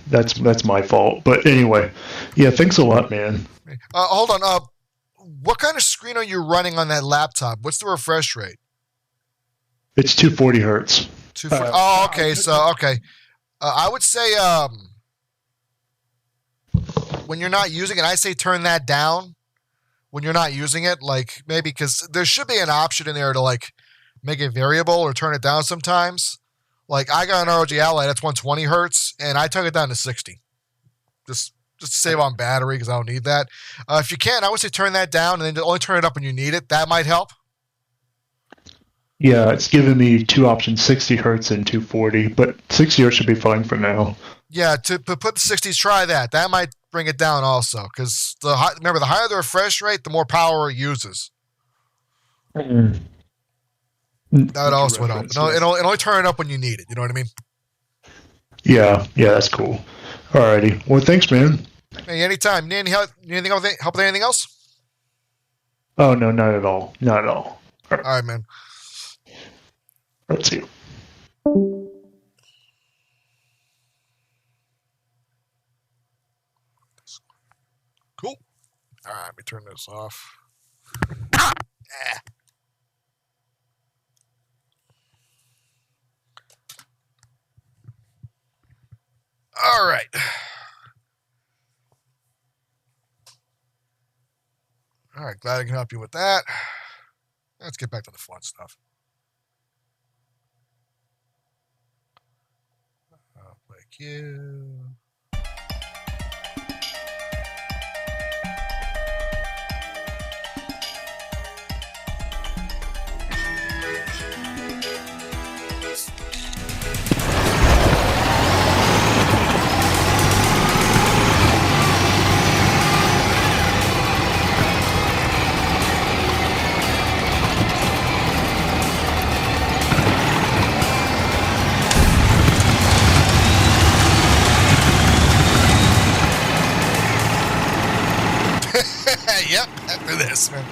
that's my fault. But anyway, yeah, thanks a lot, man. Hold on. What kind of screen are you running on that laptop? What's the refresh rate? It's 240 hertz. 240. Okay. Okay. I would say when you're not using it, I say turn that down. When you're not using it, maybe because there should be an option in there to make it variable or turn it down sometimes. I got an ROG Ally that's 120 hertz, and I took it down to 60. Just to save on battery because I don't need that. If you can, I would say turn that down and then only turn it up when you need it. That might help. Yeah, it's giving me 2 options, 60 hertz and 240, but 60 hertz should be fine for now. Yeah, to put the 60s, try that. That might bring it down also because remember, the higher the refresh rate, the more power it uses. Mm-hmm. That also would help. No, it'll only turn it up when you need it. You know what I mean? Yeah, that's cool. Alrighty. Well, thanks, man. Hey, anytime. Need help with anything else? Oh, no, not at all. Not at all. All right, man. Let's see. Cool. All right, let me turn this off. All right. All right, glad I can help you with that. Let's get back to the fun stuff. I'll play Q. Yep, after this, man.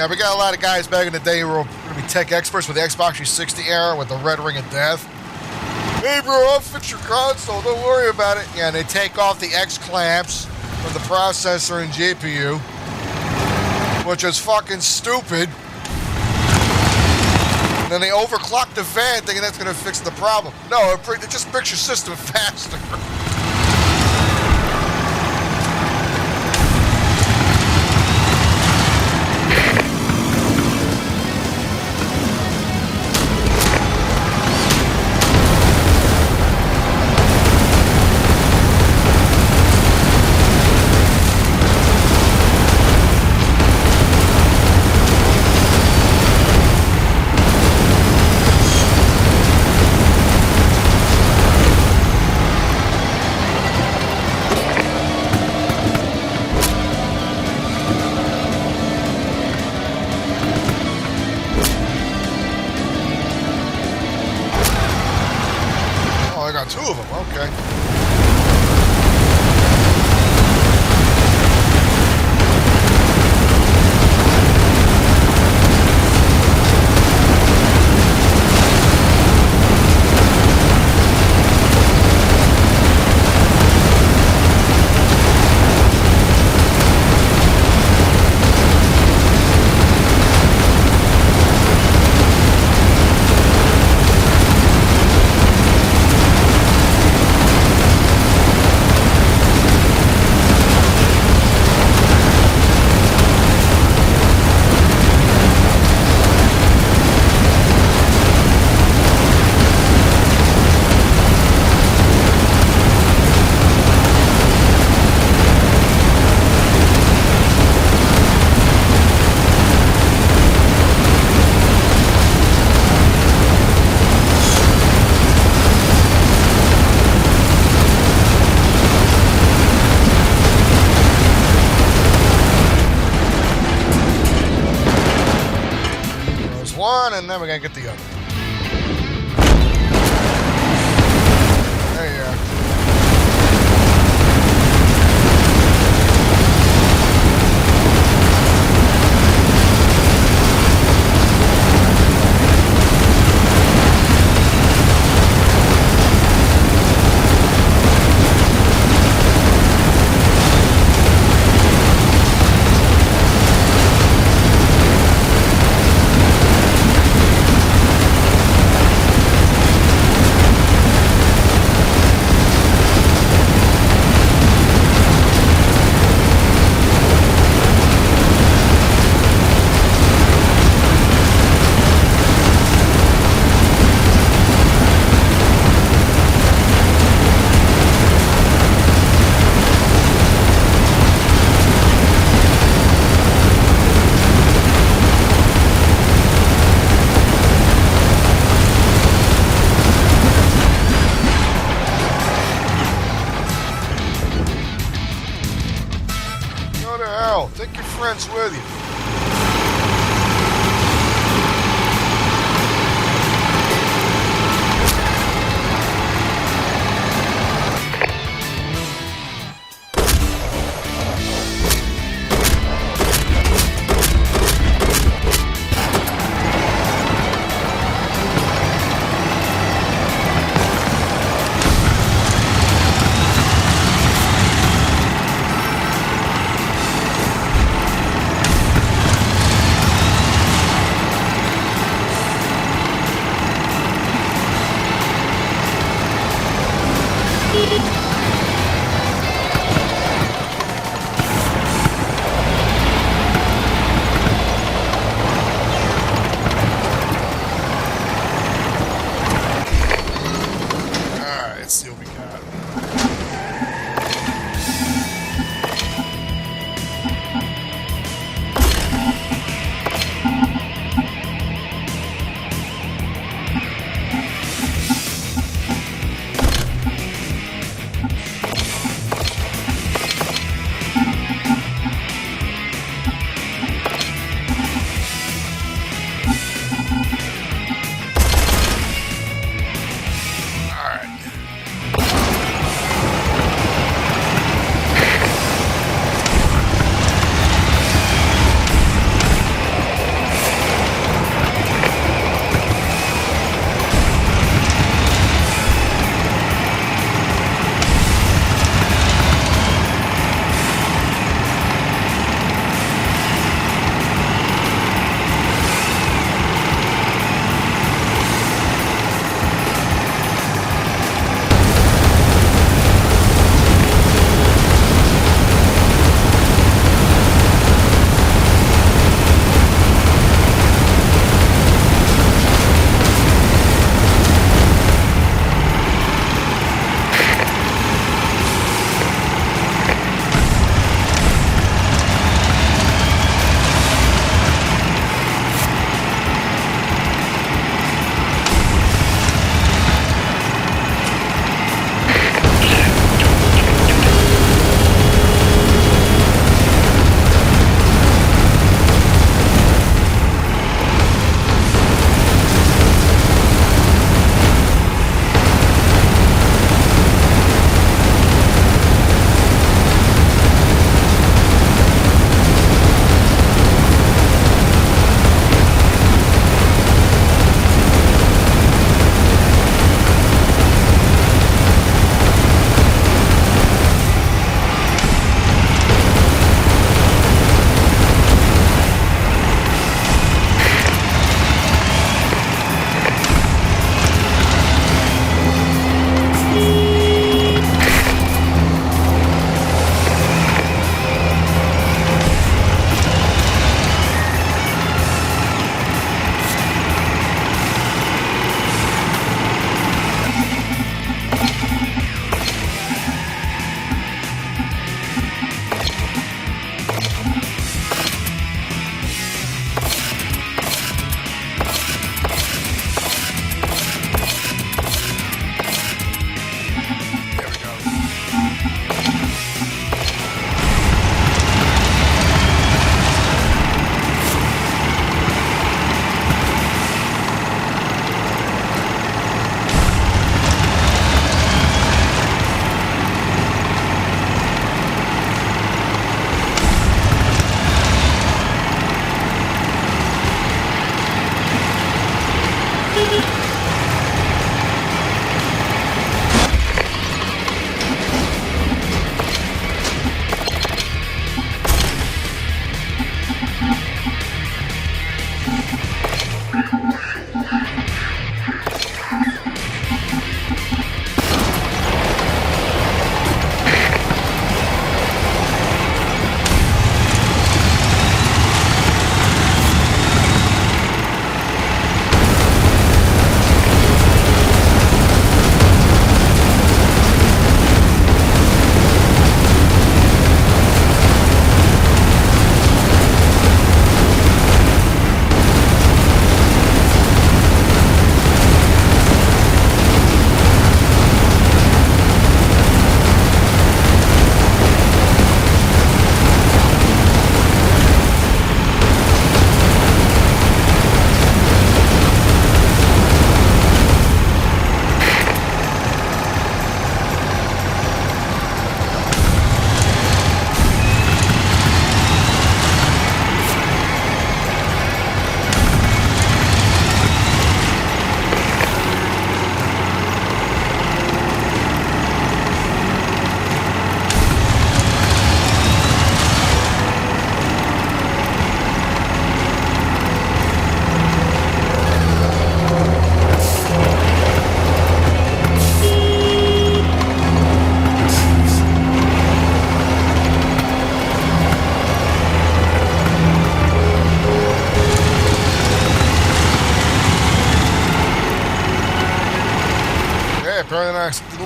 Yeah, we got a lot of guys back in the day who were going to be tech experts with the Xbox 360 era with the red ring of death. Hey, bro, I'll fix your console. Don't worry about it. Yeah, and they take off the X clamps from the processor and GPU, which is fucking stupid. And then they overclock the fan thinking that's going to fix the problem. No, it just makes your system faster. then we're gonna get the other. There you are. Take your friends with you.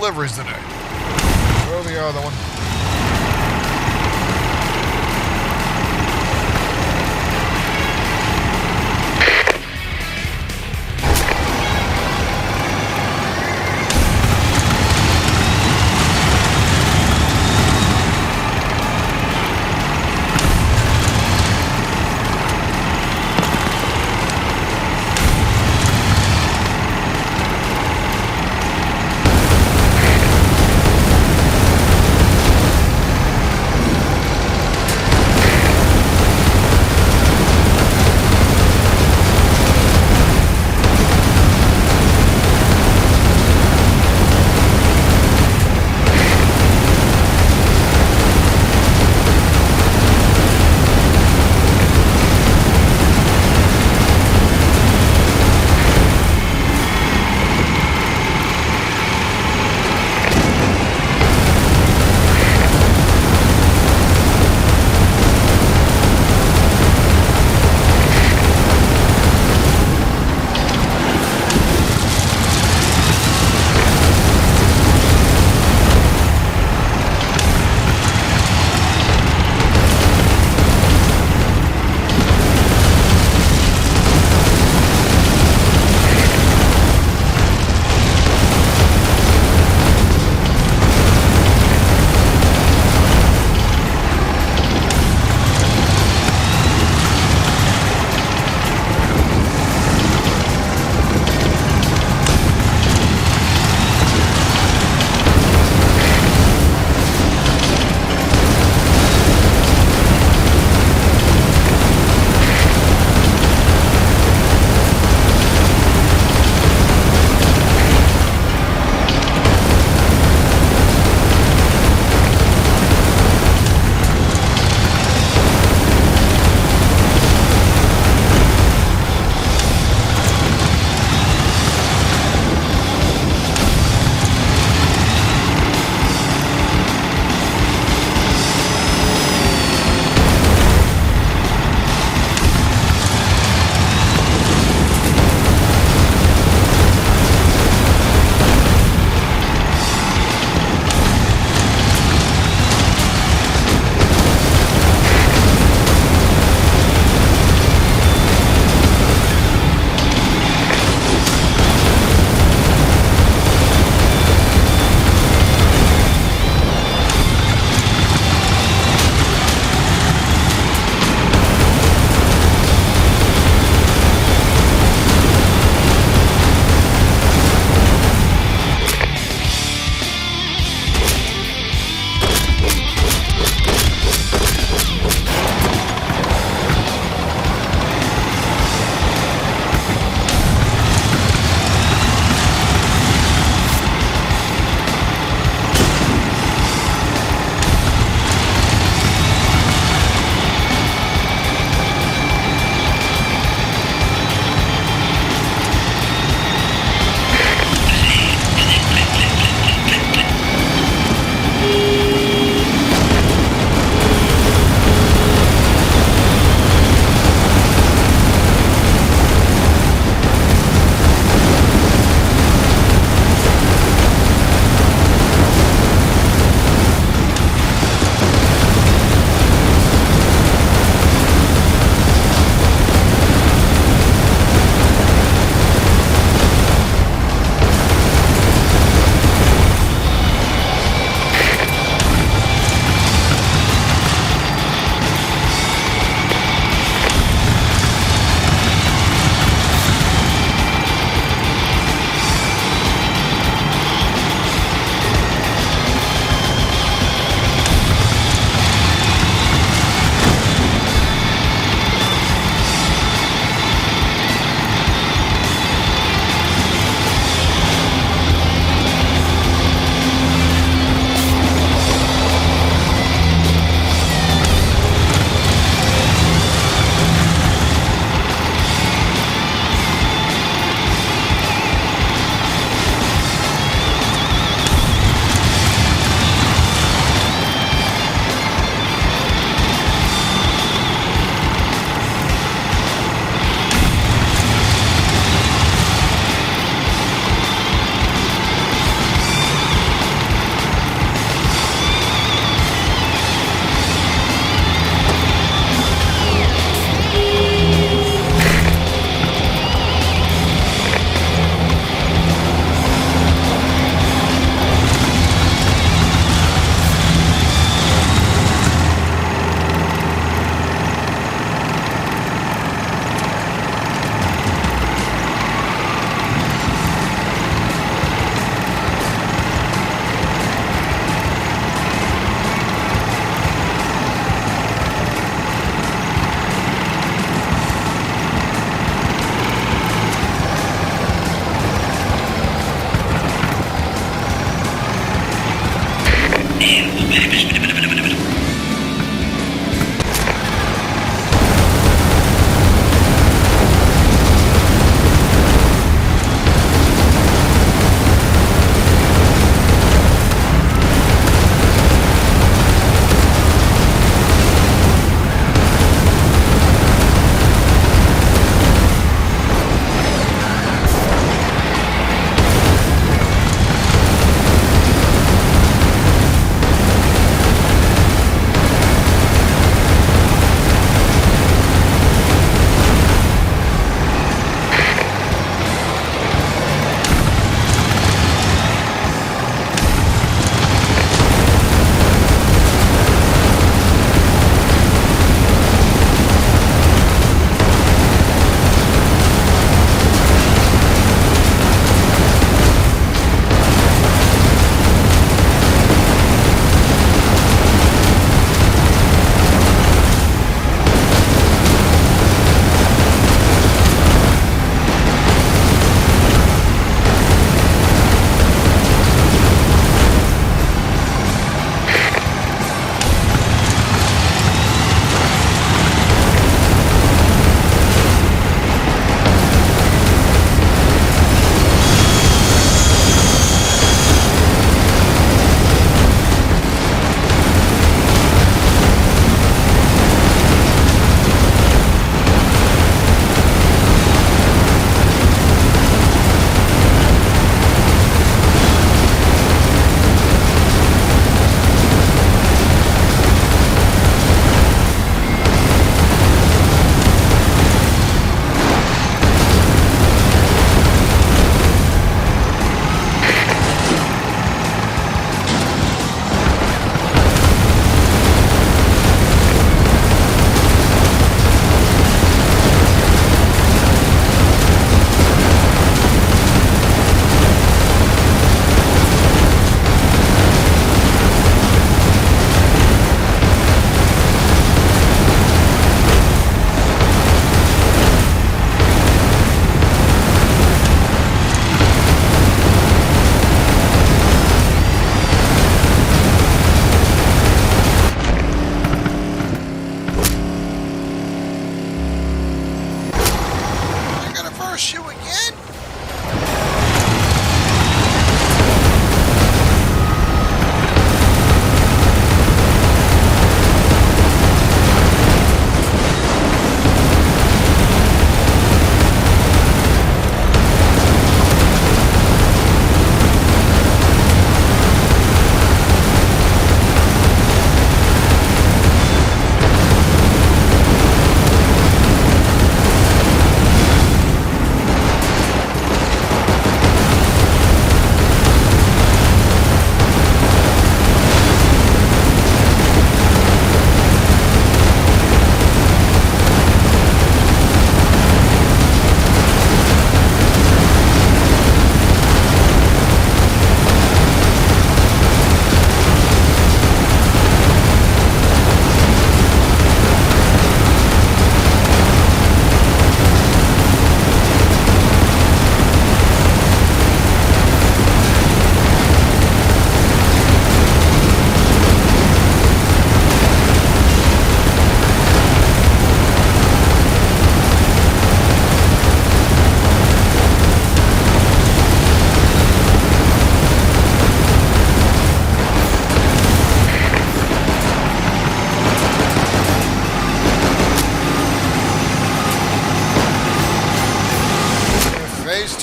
deliveries today. Where the other one?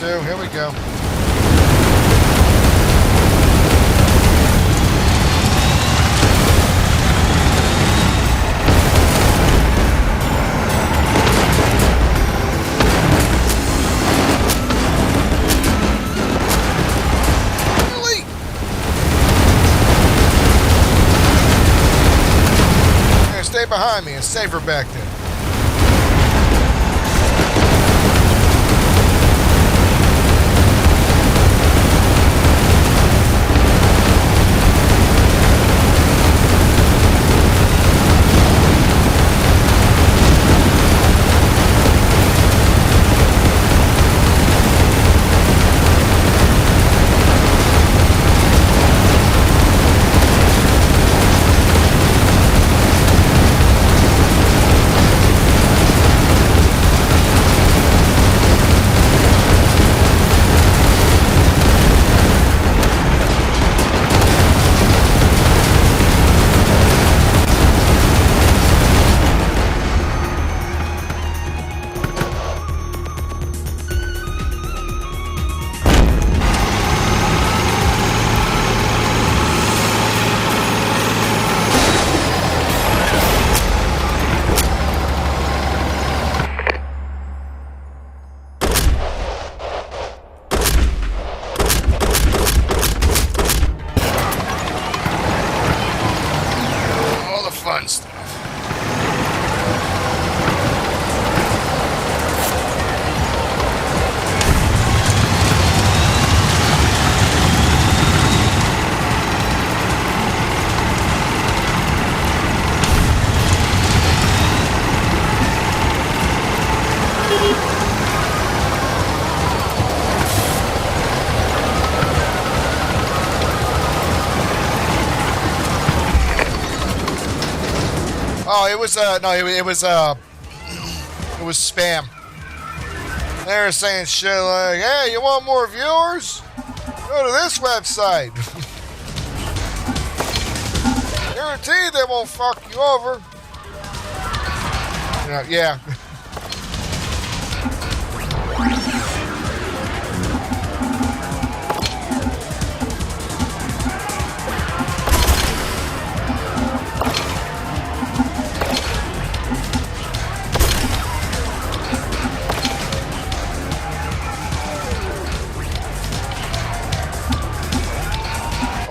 2. Here we go. Really? Yeah, stay behind me. It's safer back there. Oh, it was no, it was spam. They were saying shit like, "Hey, you want more viewers? Go to this website." Guaranteed they won't fuck you over. Yeah.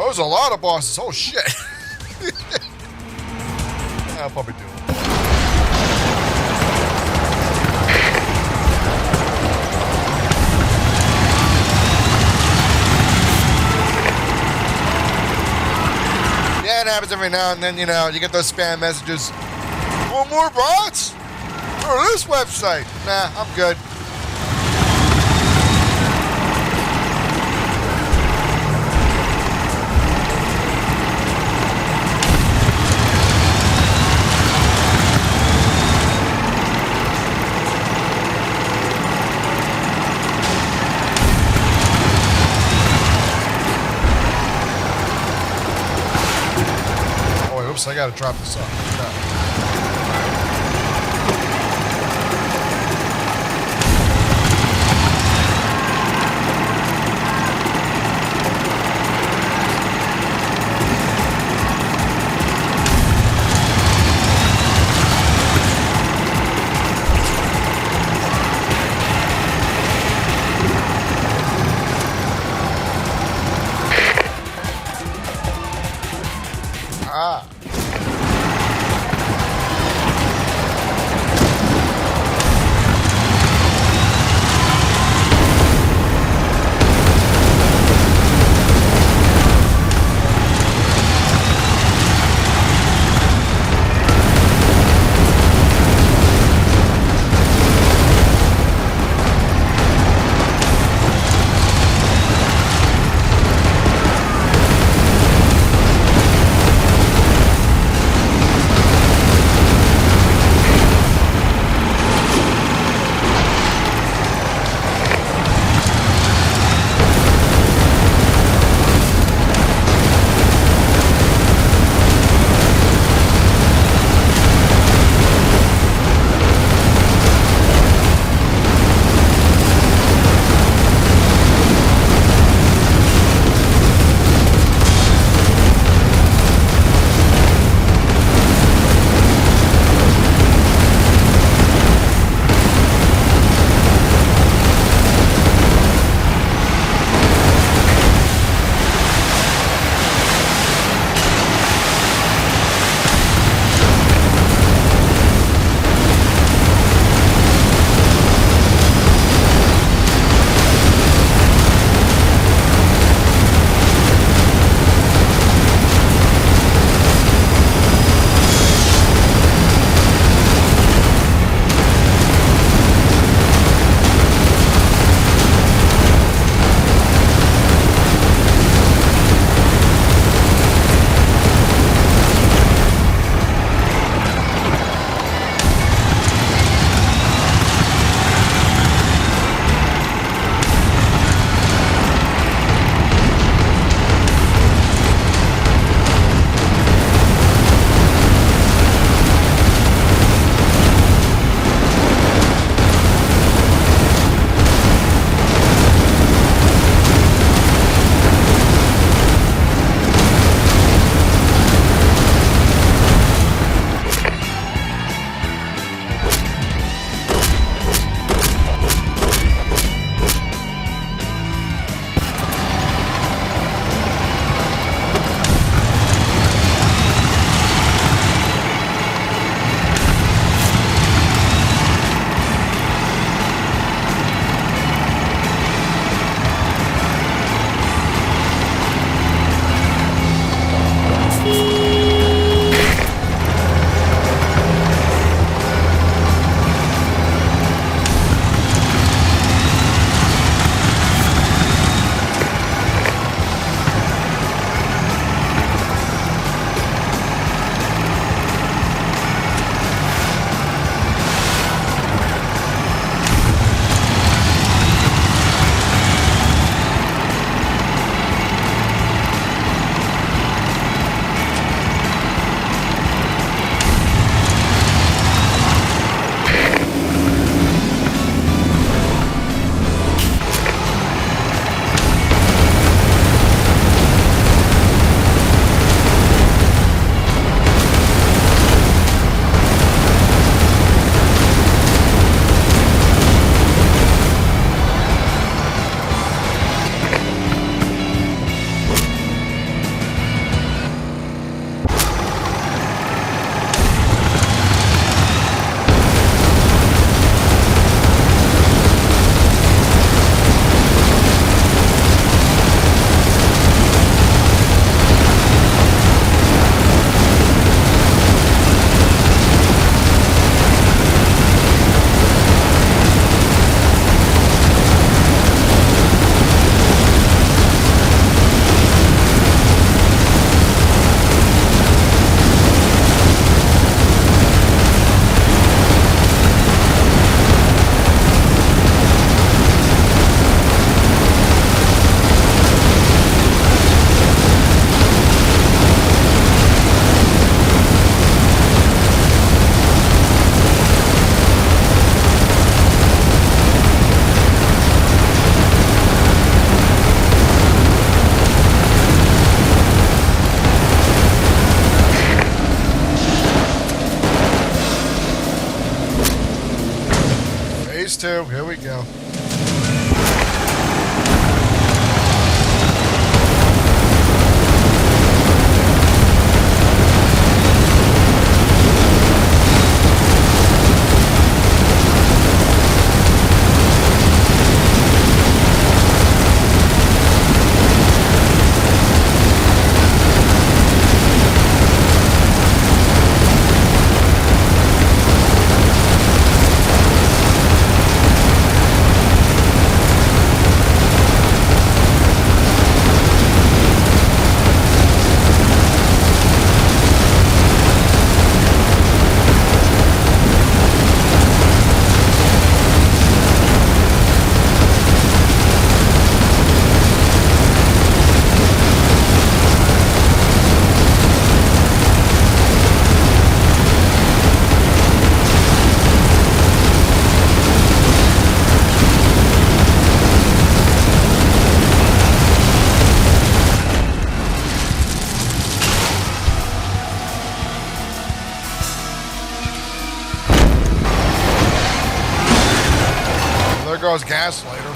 Oh, there's a lot of bosses. Oh shit. I'll probably do it. Yeah, it happens every now and then, you know, you get those spam messages. Want more bots? Or this website? Nah, I'm good. Oops, I gotta drop this off. Ah. 2. Here we go. There goes Gaslighter.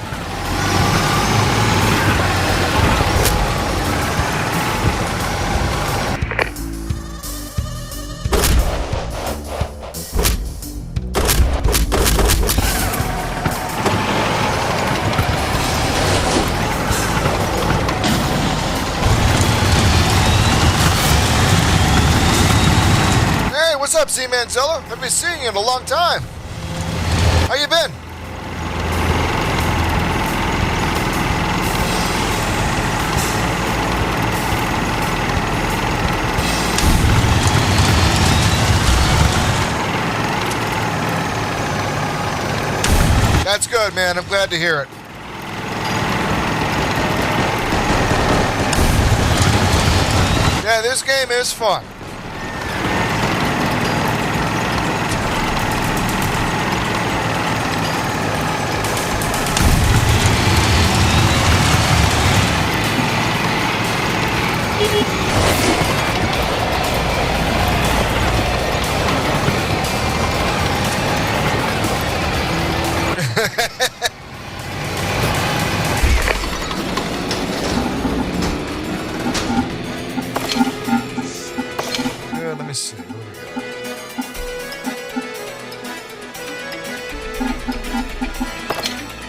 Hey, what's up, Z-Manzilla? Haven't been seeing you in a long time. How you been? That's good, man. I'm glad to hear it. Yeah, this game is fun. Let me see. What do we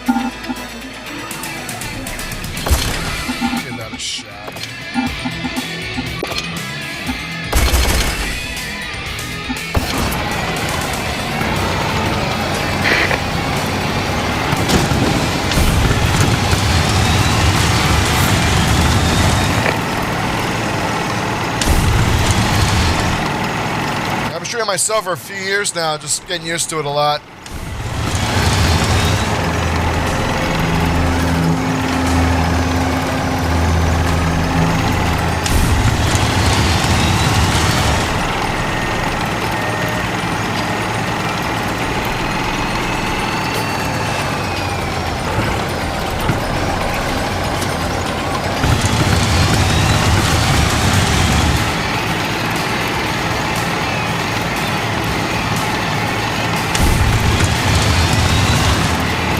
got? Give that a shot. I've been shooting myself for a few years now, just getting used to it a lot.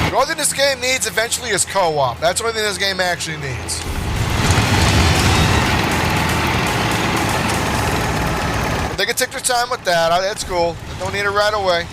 The only thing this game needs eventually is co-op. That's the only thing this game actually needs. If they can take their time with that, that's cool. They don't need it right away.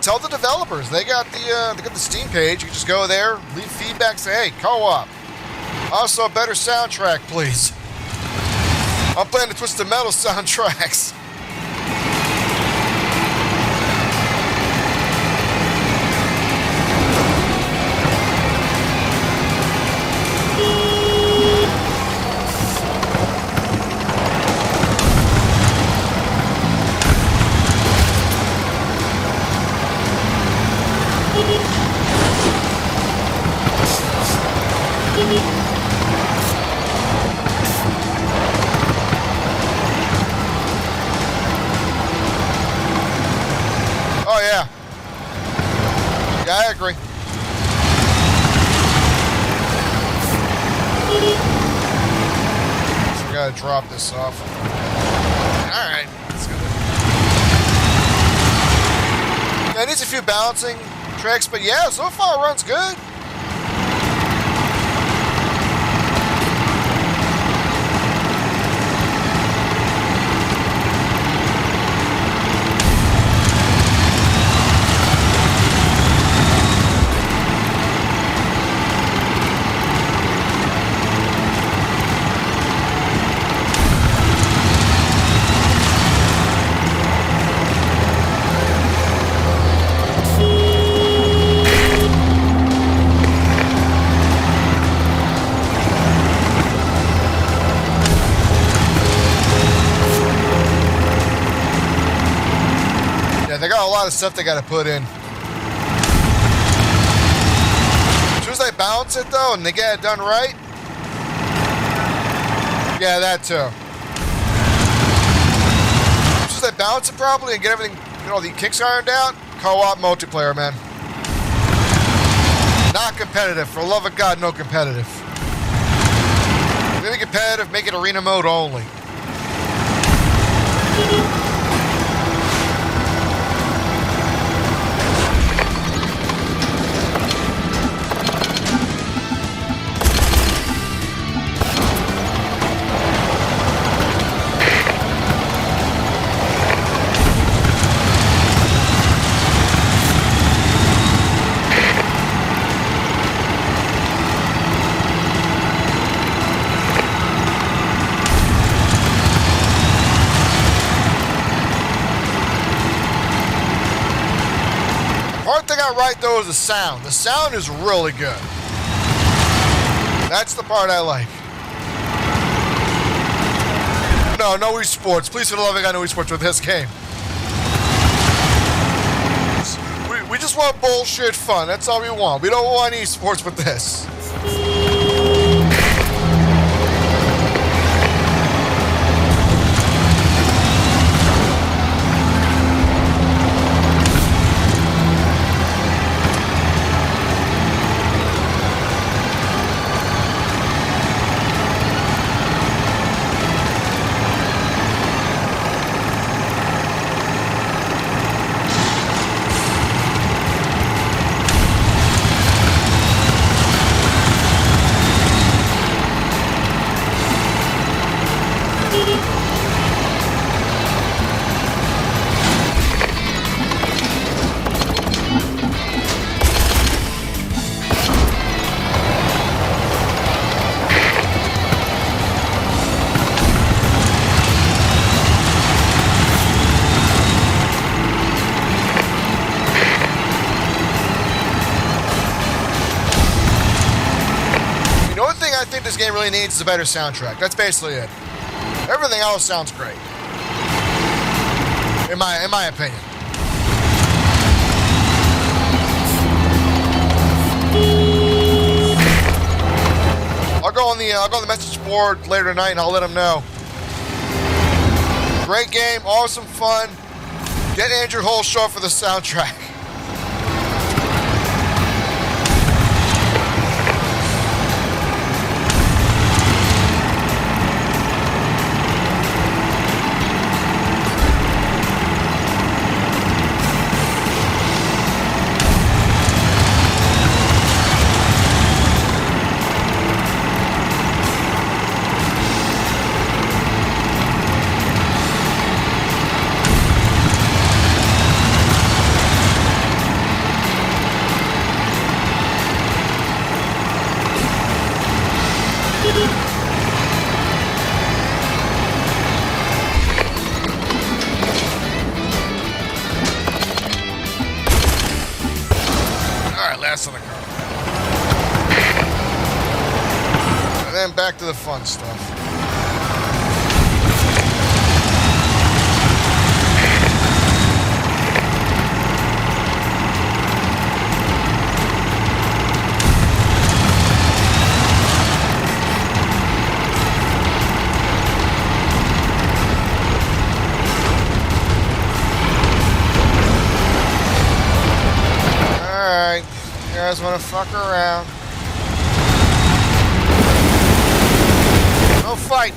Tell the developers they got the Steam page. You can just go there, leave feedback, say, hey, co-op. Also, a better soundtrack, please. I'm playing the Twisted Metal soundtracks. drop this off. Alright, let's go. Yeah, it needs a few balancing tricks, but yeah, so far it runs good. They got a lot of stuff they got to put in. As soon as they balance it, though, and they get it done right. Yeah, that too. As soon as they balance it properly and get everything, all the kicks ironed out, co-op multiplayer, man. Not competitive. For the love of God, no competitive. Maybe competitive, make it arena mode only. Part they got right though is the sound. The sound is really good. That's the part I like. No esports. Please, for the love of God, no esports with this game. We just want bullshit fun. That's all we want. We don't want esports with this. I think this game really needs is a better soundtrack. That's basically it. Everything else sounds great. In my opinion. I'll go on the message board later tonight and I'll let them know. Great game, awesome fun. Get Andrew Holshaw for the soundtrack. Last on the car. And then back to the fun stuff. Alright. You guys want to fuck around? No fight.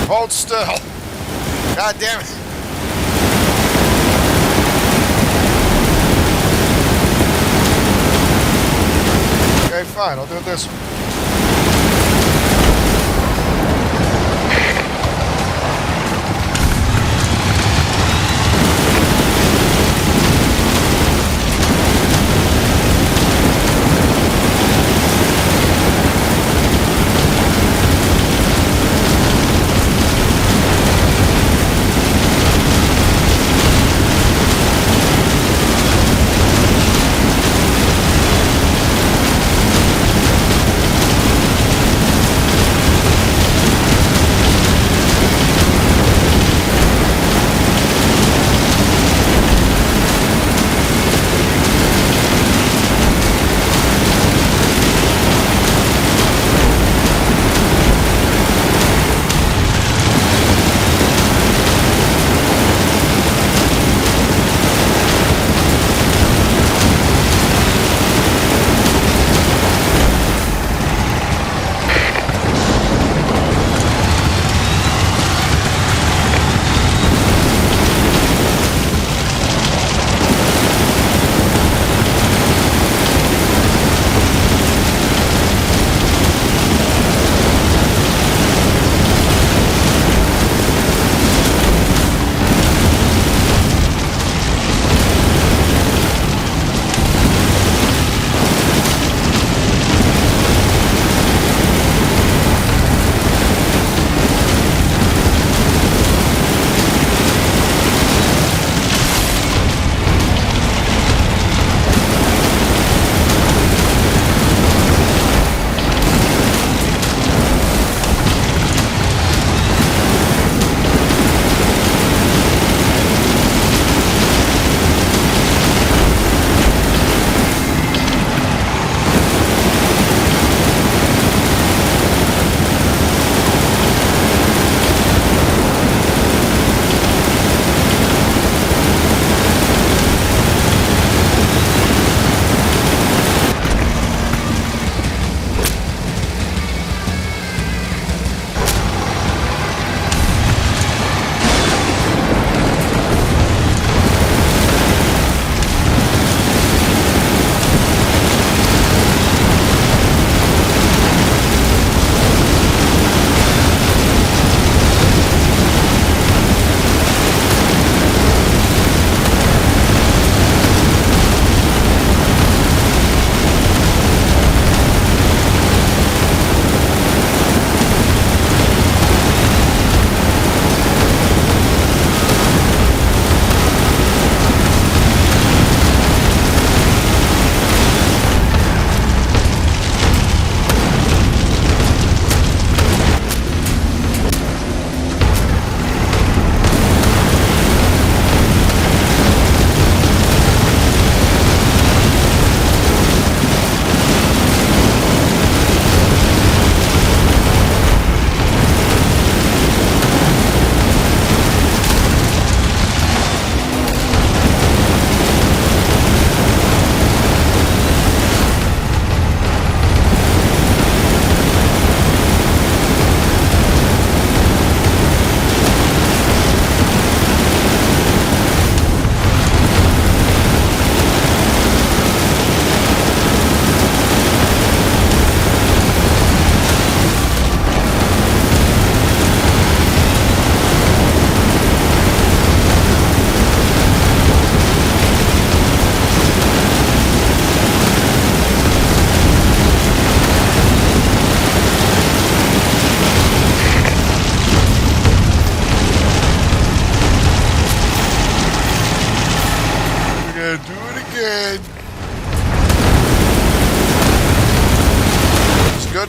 Hold still. God damn it. Okay, fine. I'll do it this way.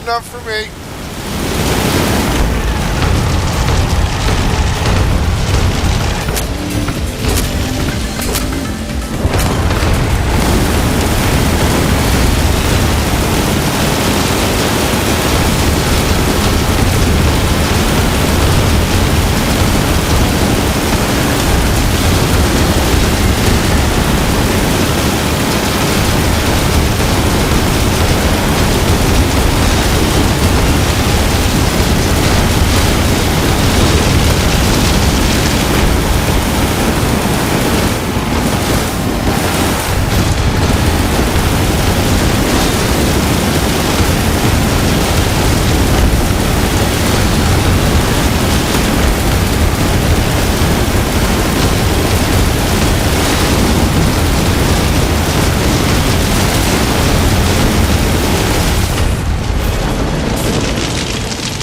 enough for me.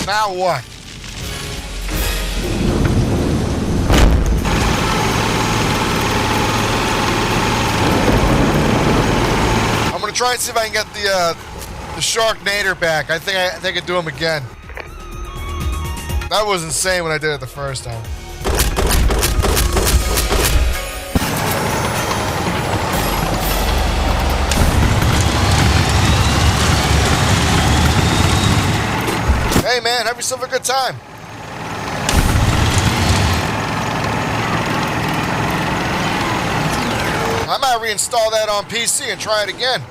Now what? I'm gonna try and see if I can get the Sharknader back. I think I could do him again. That was insane when I did it the first time. Hey man, have yourself a good time. I might reinstall that on PC and try it again.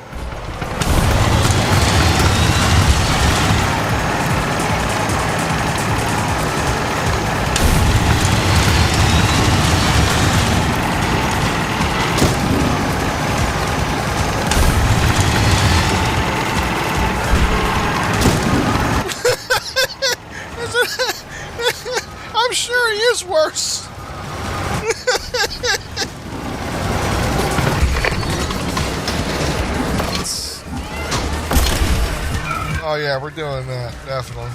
I'm sure he is worse. Oh yeah, we're doing that, definitely.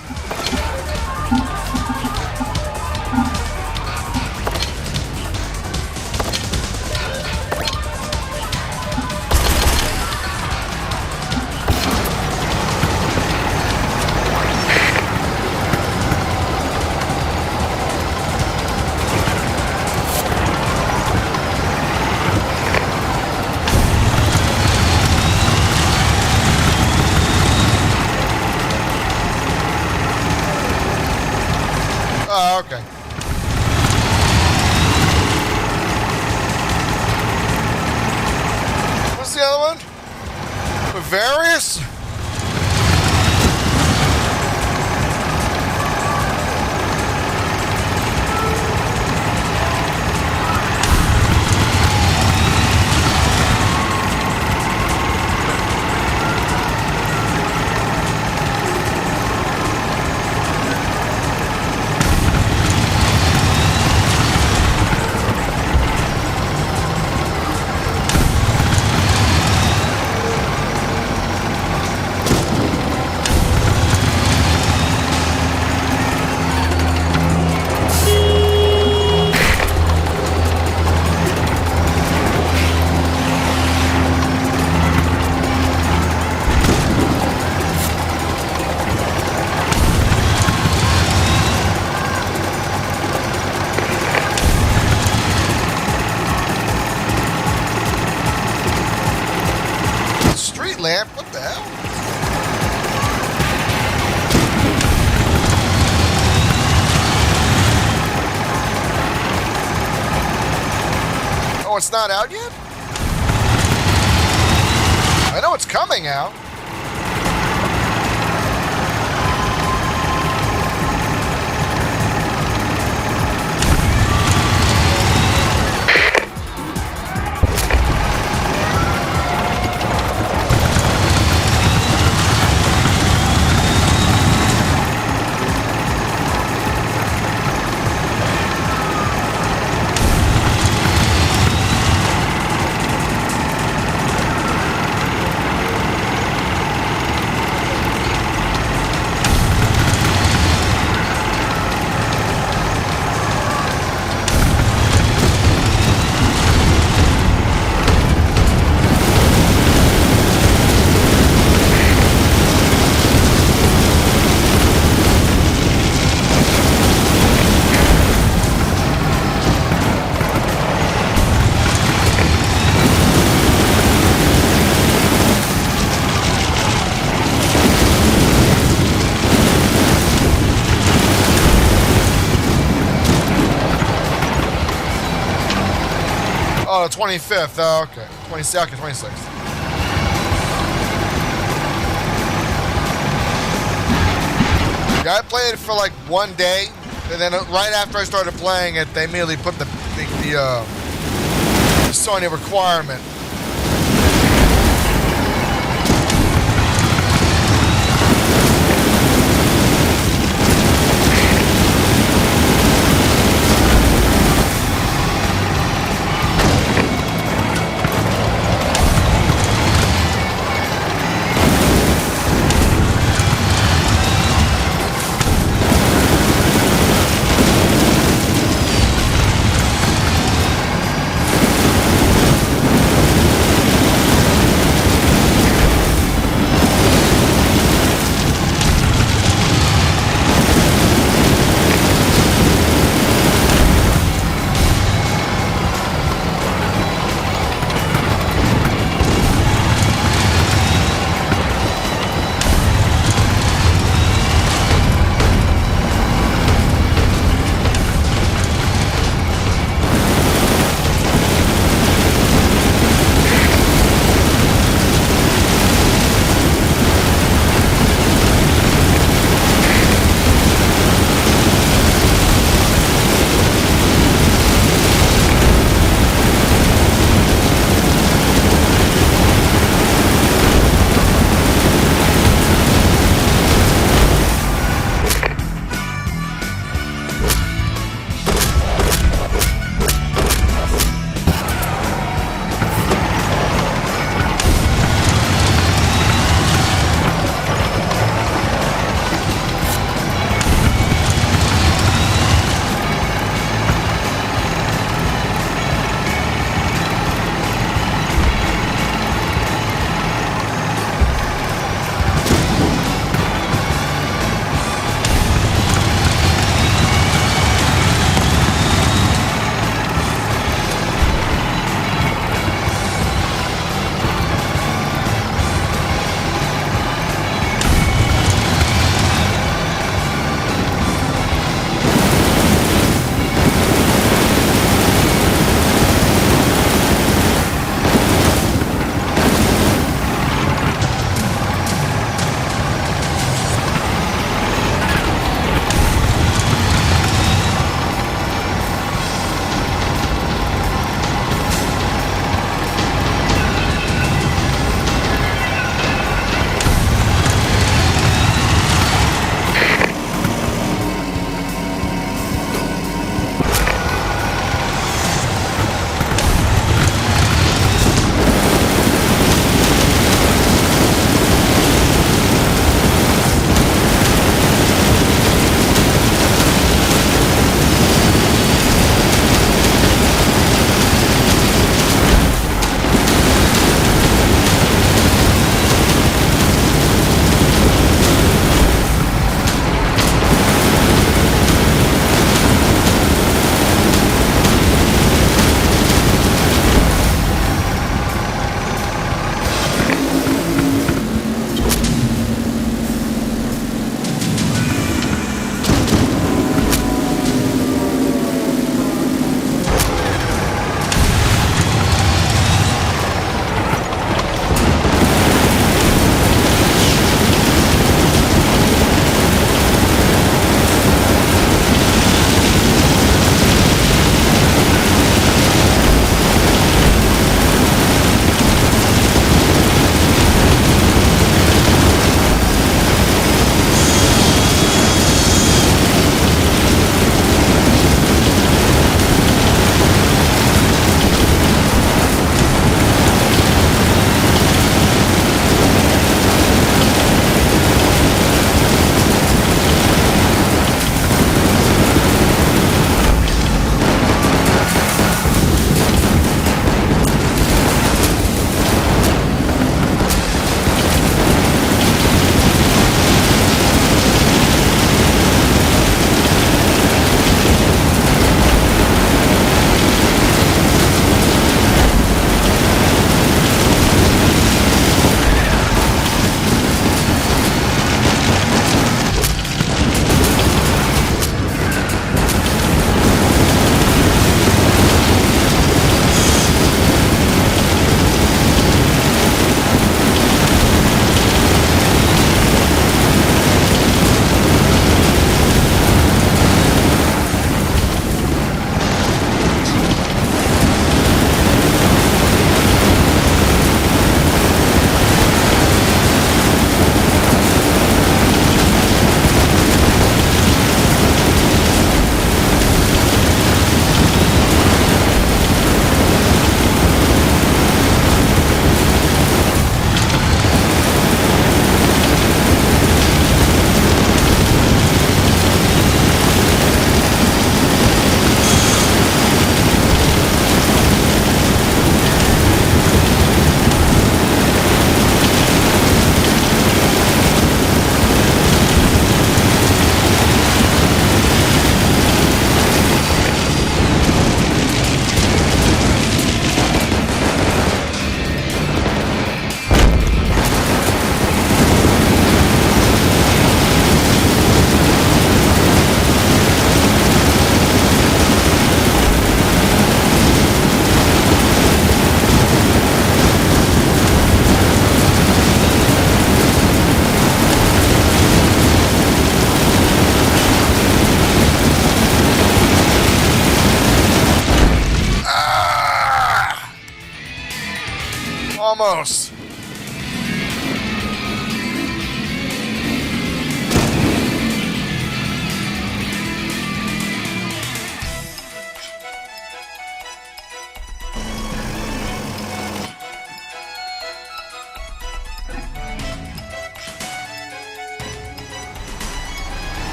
Oh, okay. What's the other one? Various? Lamp? What the hell? Oh, it's not out yet? I know it's coming out. Oh, the 25th. Oh, okay. 22nd, 26th. Yeah, I played it for like one day, and then right after I started playing it, they immediately put the Sony requirement.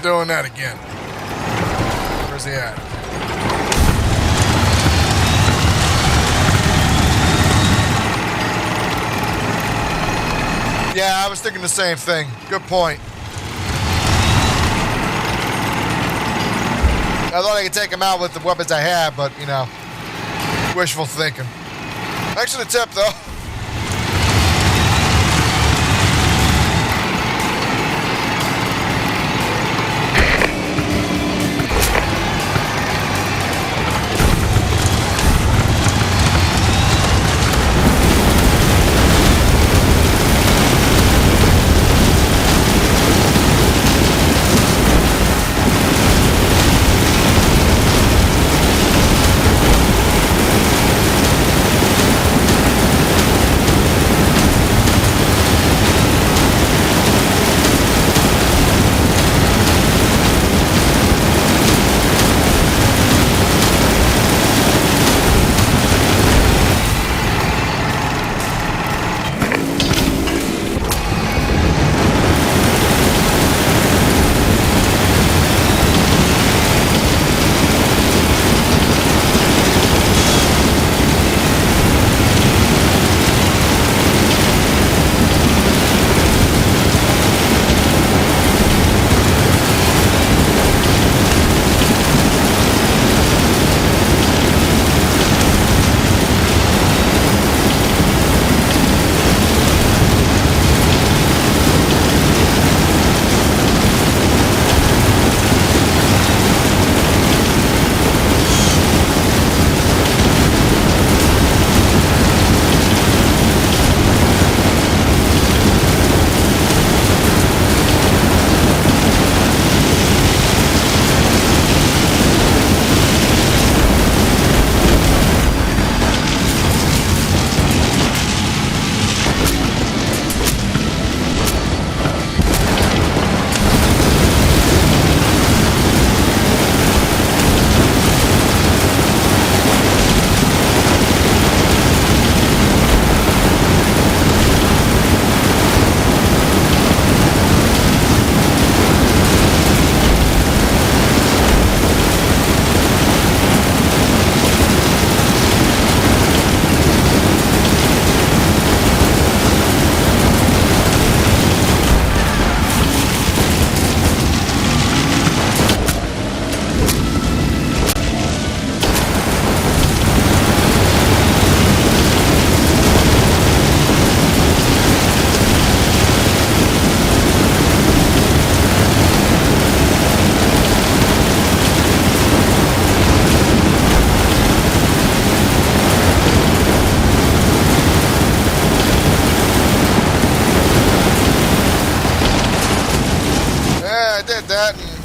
We're doing that again. Where's he at? Yeah, I was thinking the same thing. Good point. I thought I could take him out with the weapons I have, but, you know, wishful thinking. Thanks for the tip, though.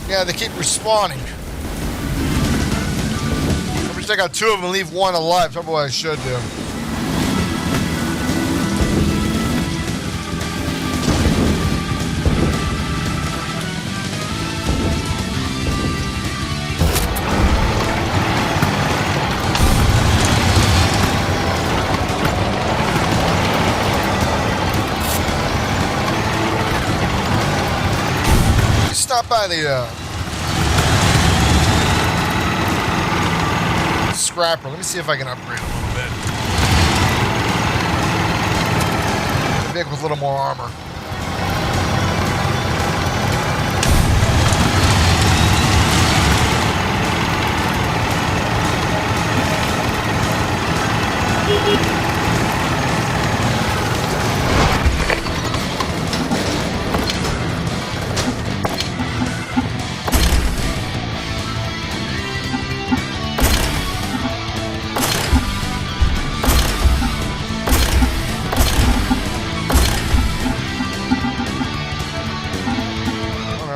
Yeah, they keep respawning. I wish I got two of them and leave one alive. That's what I should do. Stop by the scrapper. Let me see if I can upgrade a little bit. The vehicle with a little more armor.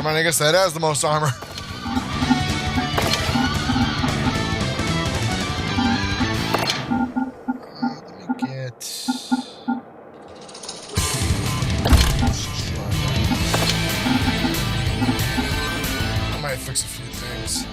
I guess that has the most armor. Let me get... I might fix a few things.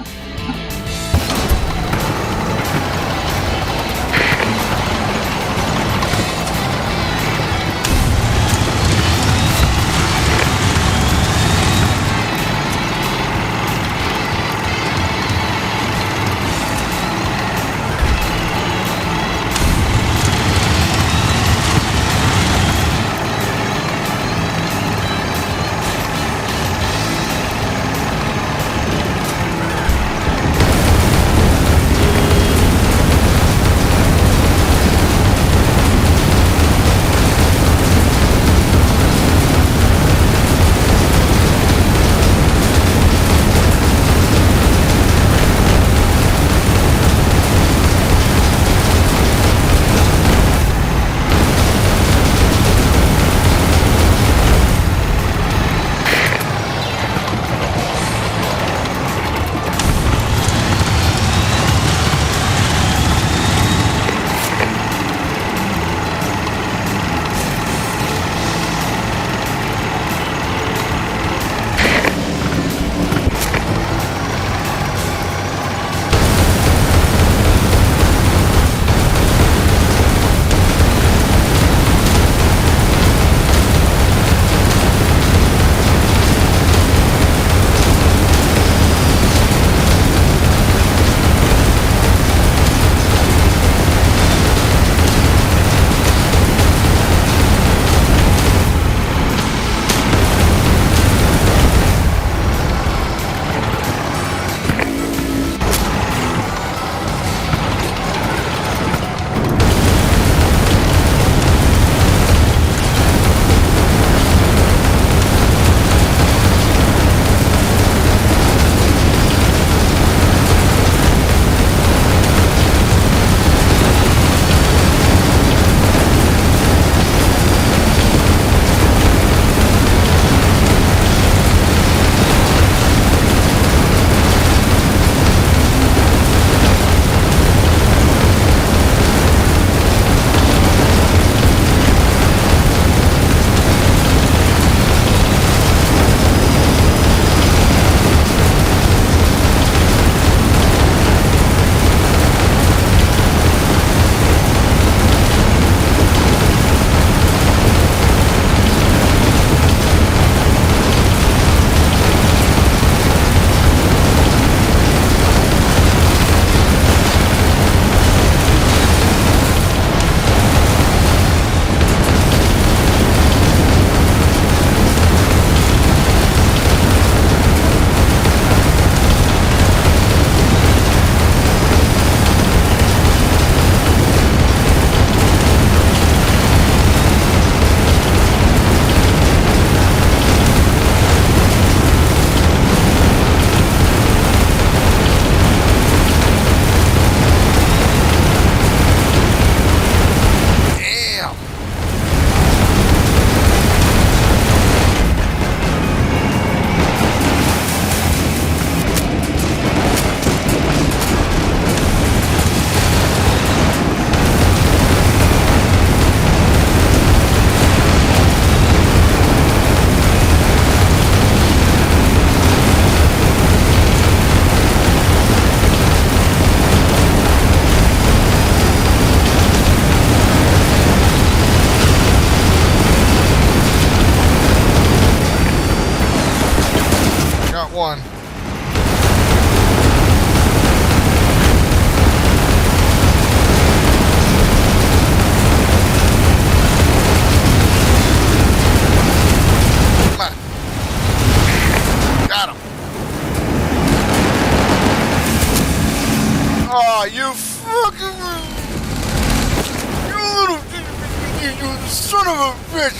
son of a bitch!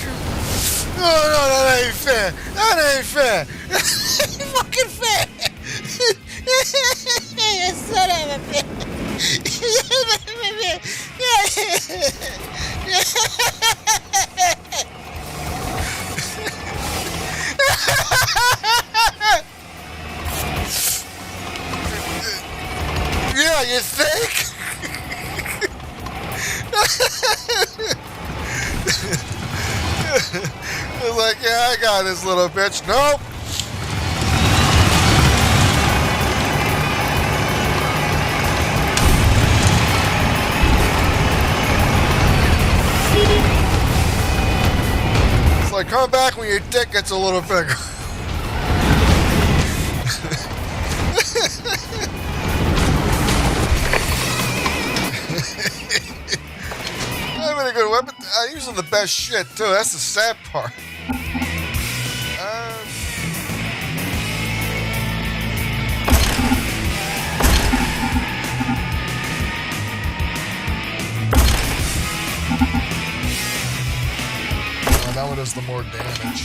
No, that ain't fair! That ain't fair! Fucking fair! You son of a bitch! Yeah, you think? It's like, yeah, I got this little bitch. Nope. It's like, come back when your dick gets a little bigger. Having a good weapon. I'm using the best shit too. That's the sad part. Oh, that one does the more damage.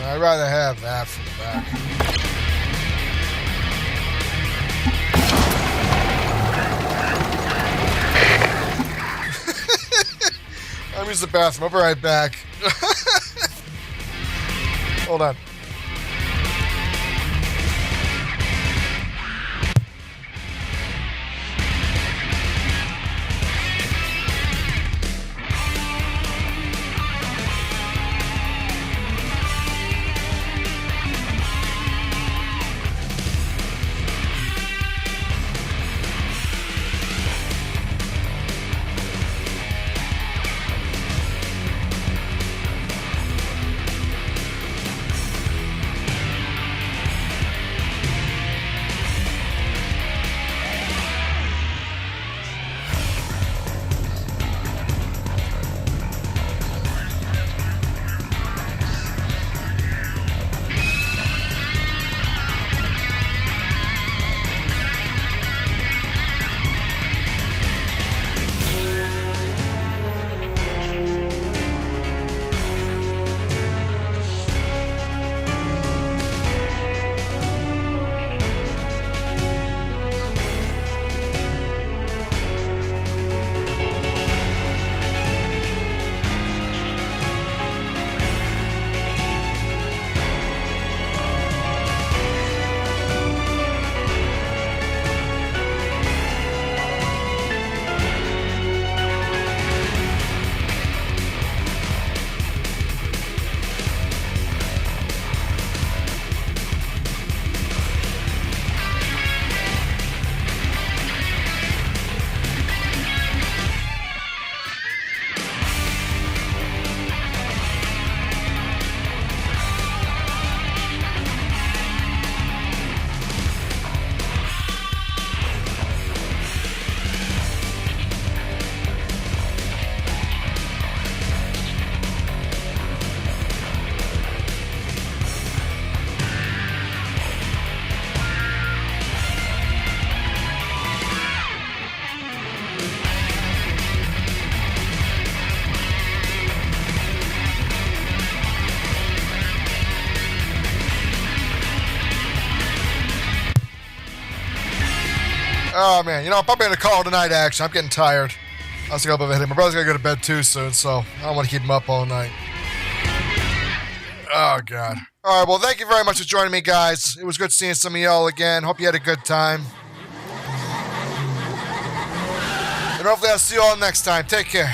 I'd rather have that from the back. I'm using the bathroom. I'll be right back. Hold on. Oh, man. You know, I'm probably going to call it tonight, actually. I'm getting tired. I was going to go to bed. My brother's going to go to bed, too, soon, so I don't want to keep him up all night. Oh, God. All right, well, thank you very much for joining me, guys. It was good seeing some of y'all again. Hope you had a good time. And hopefully I'll see you all next time. Take care.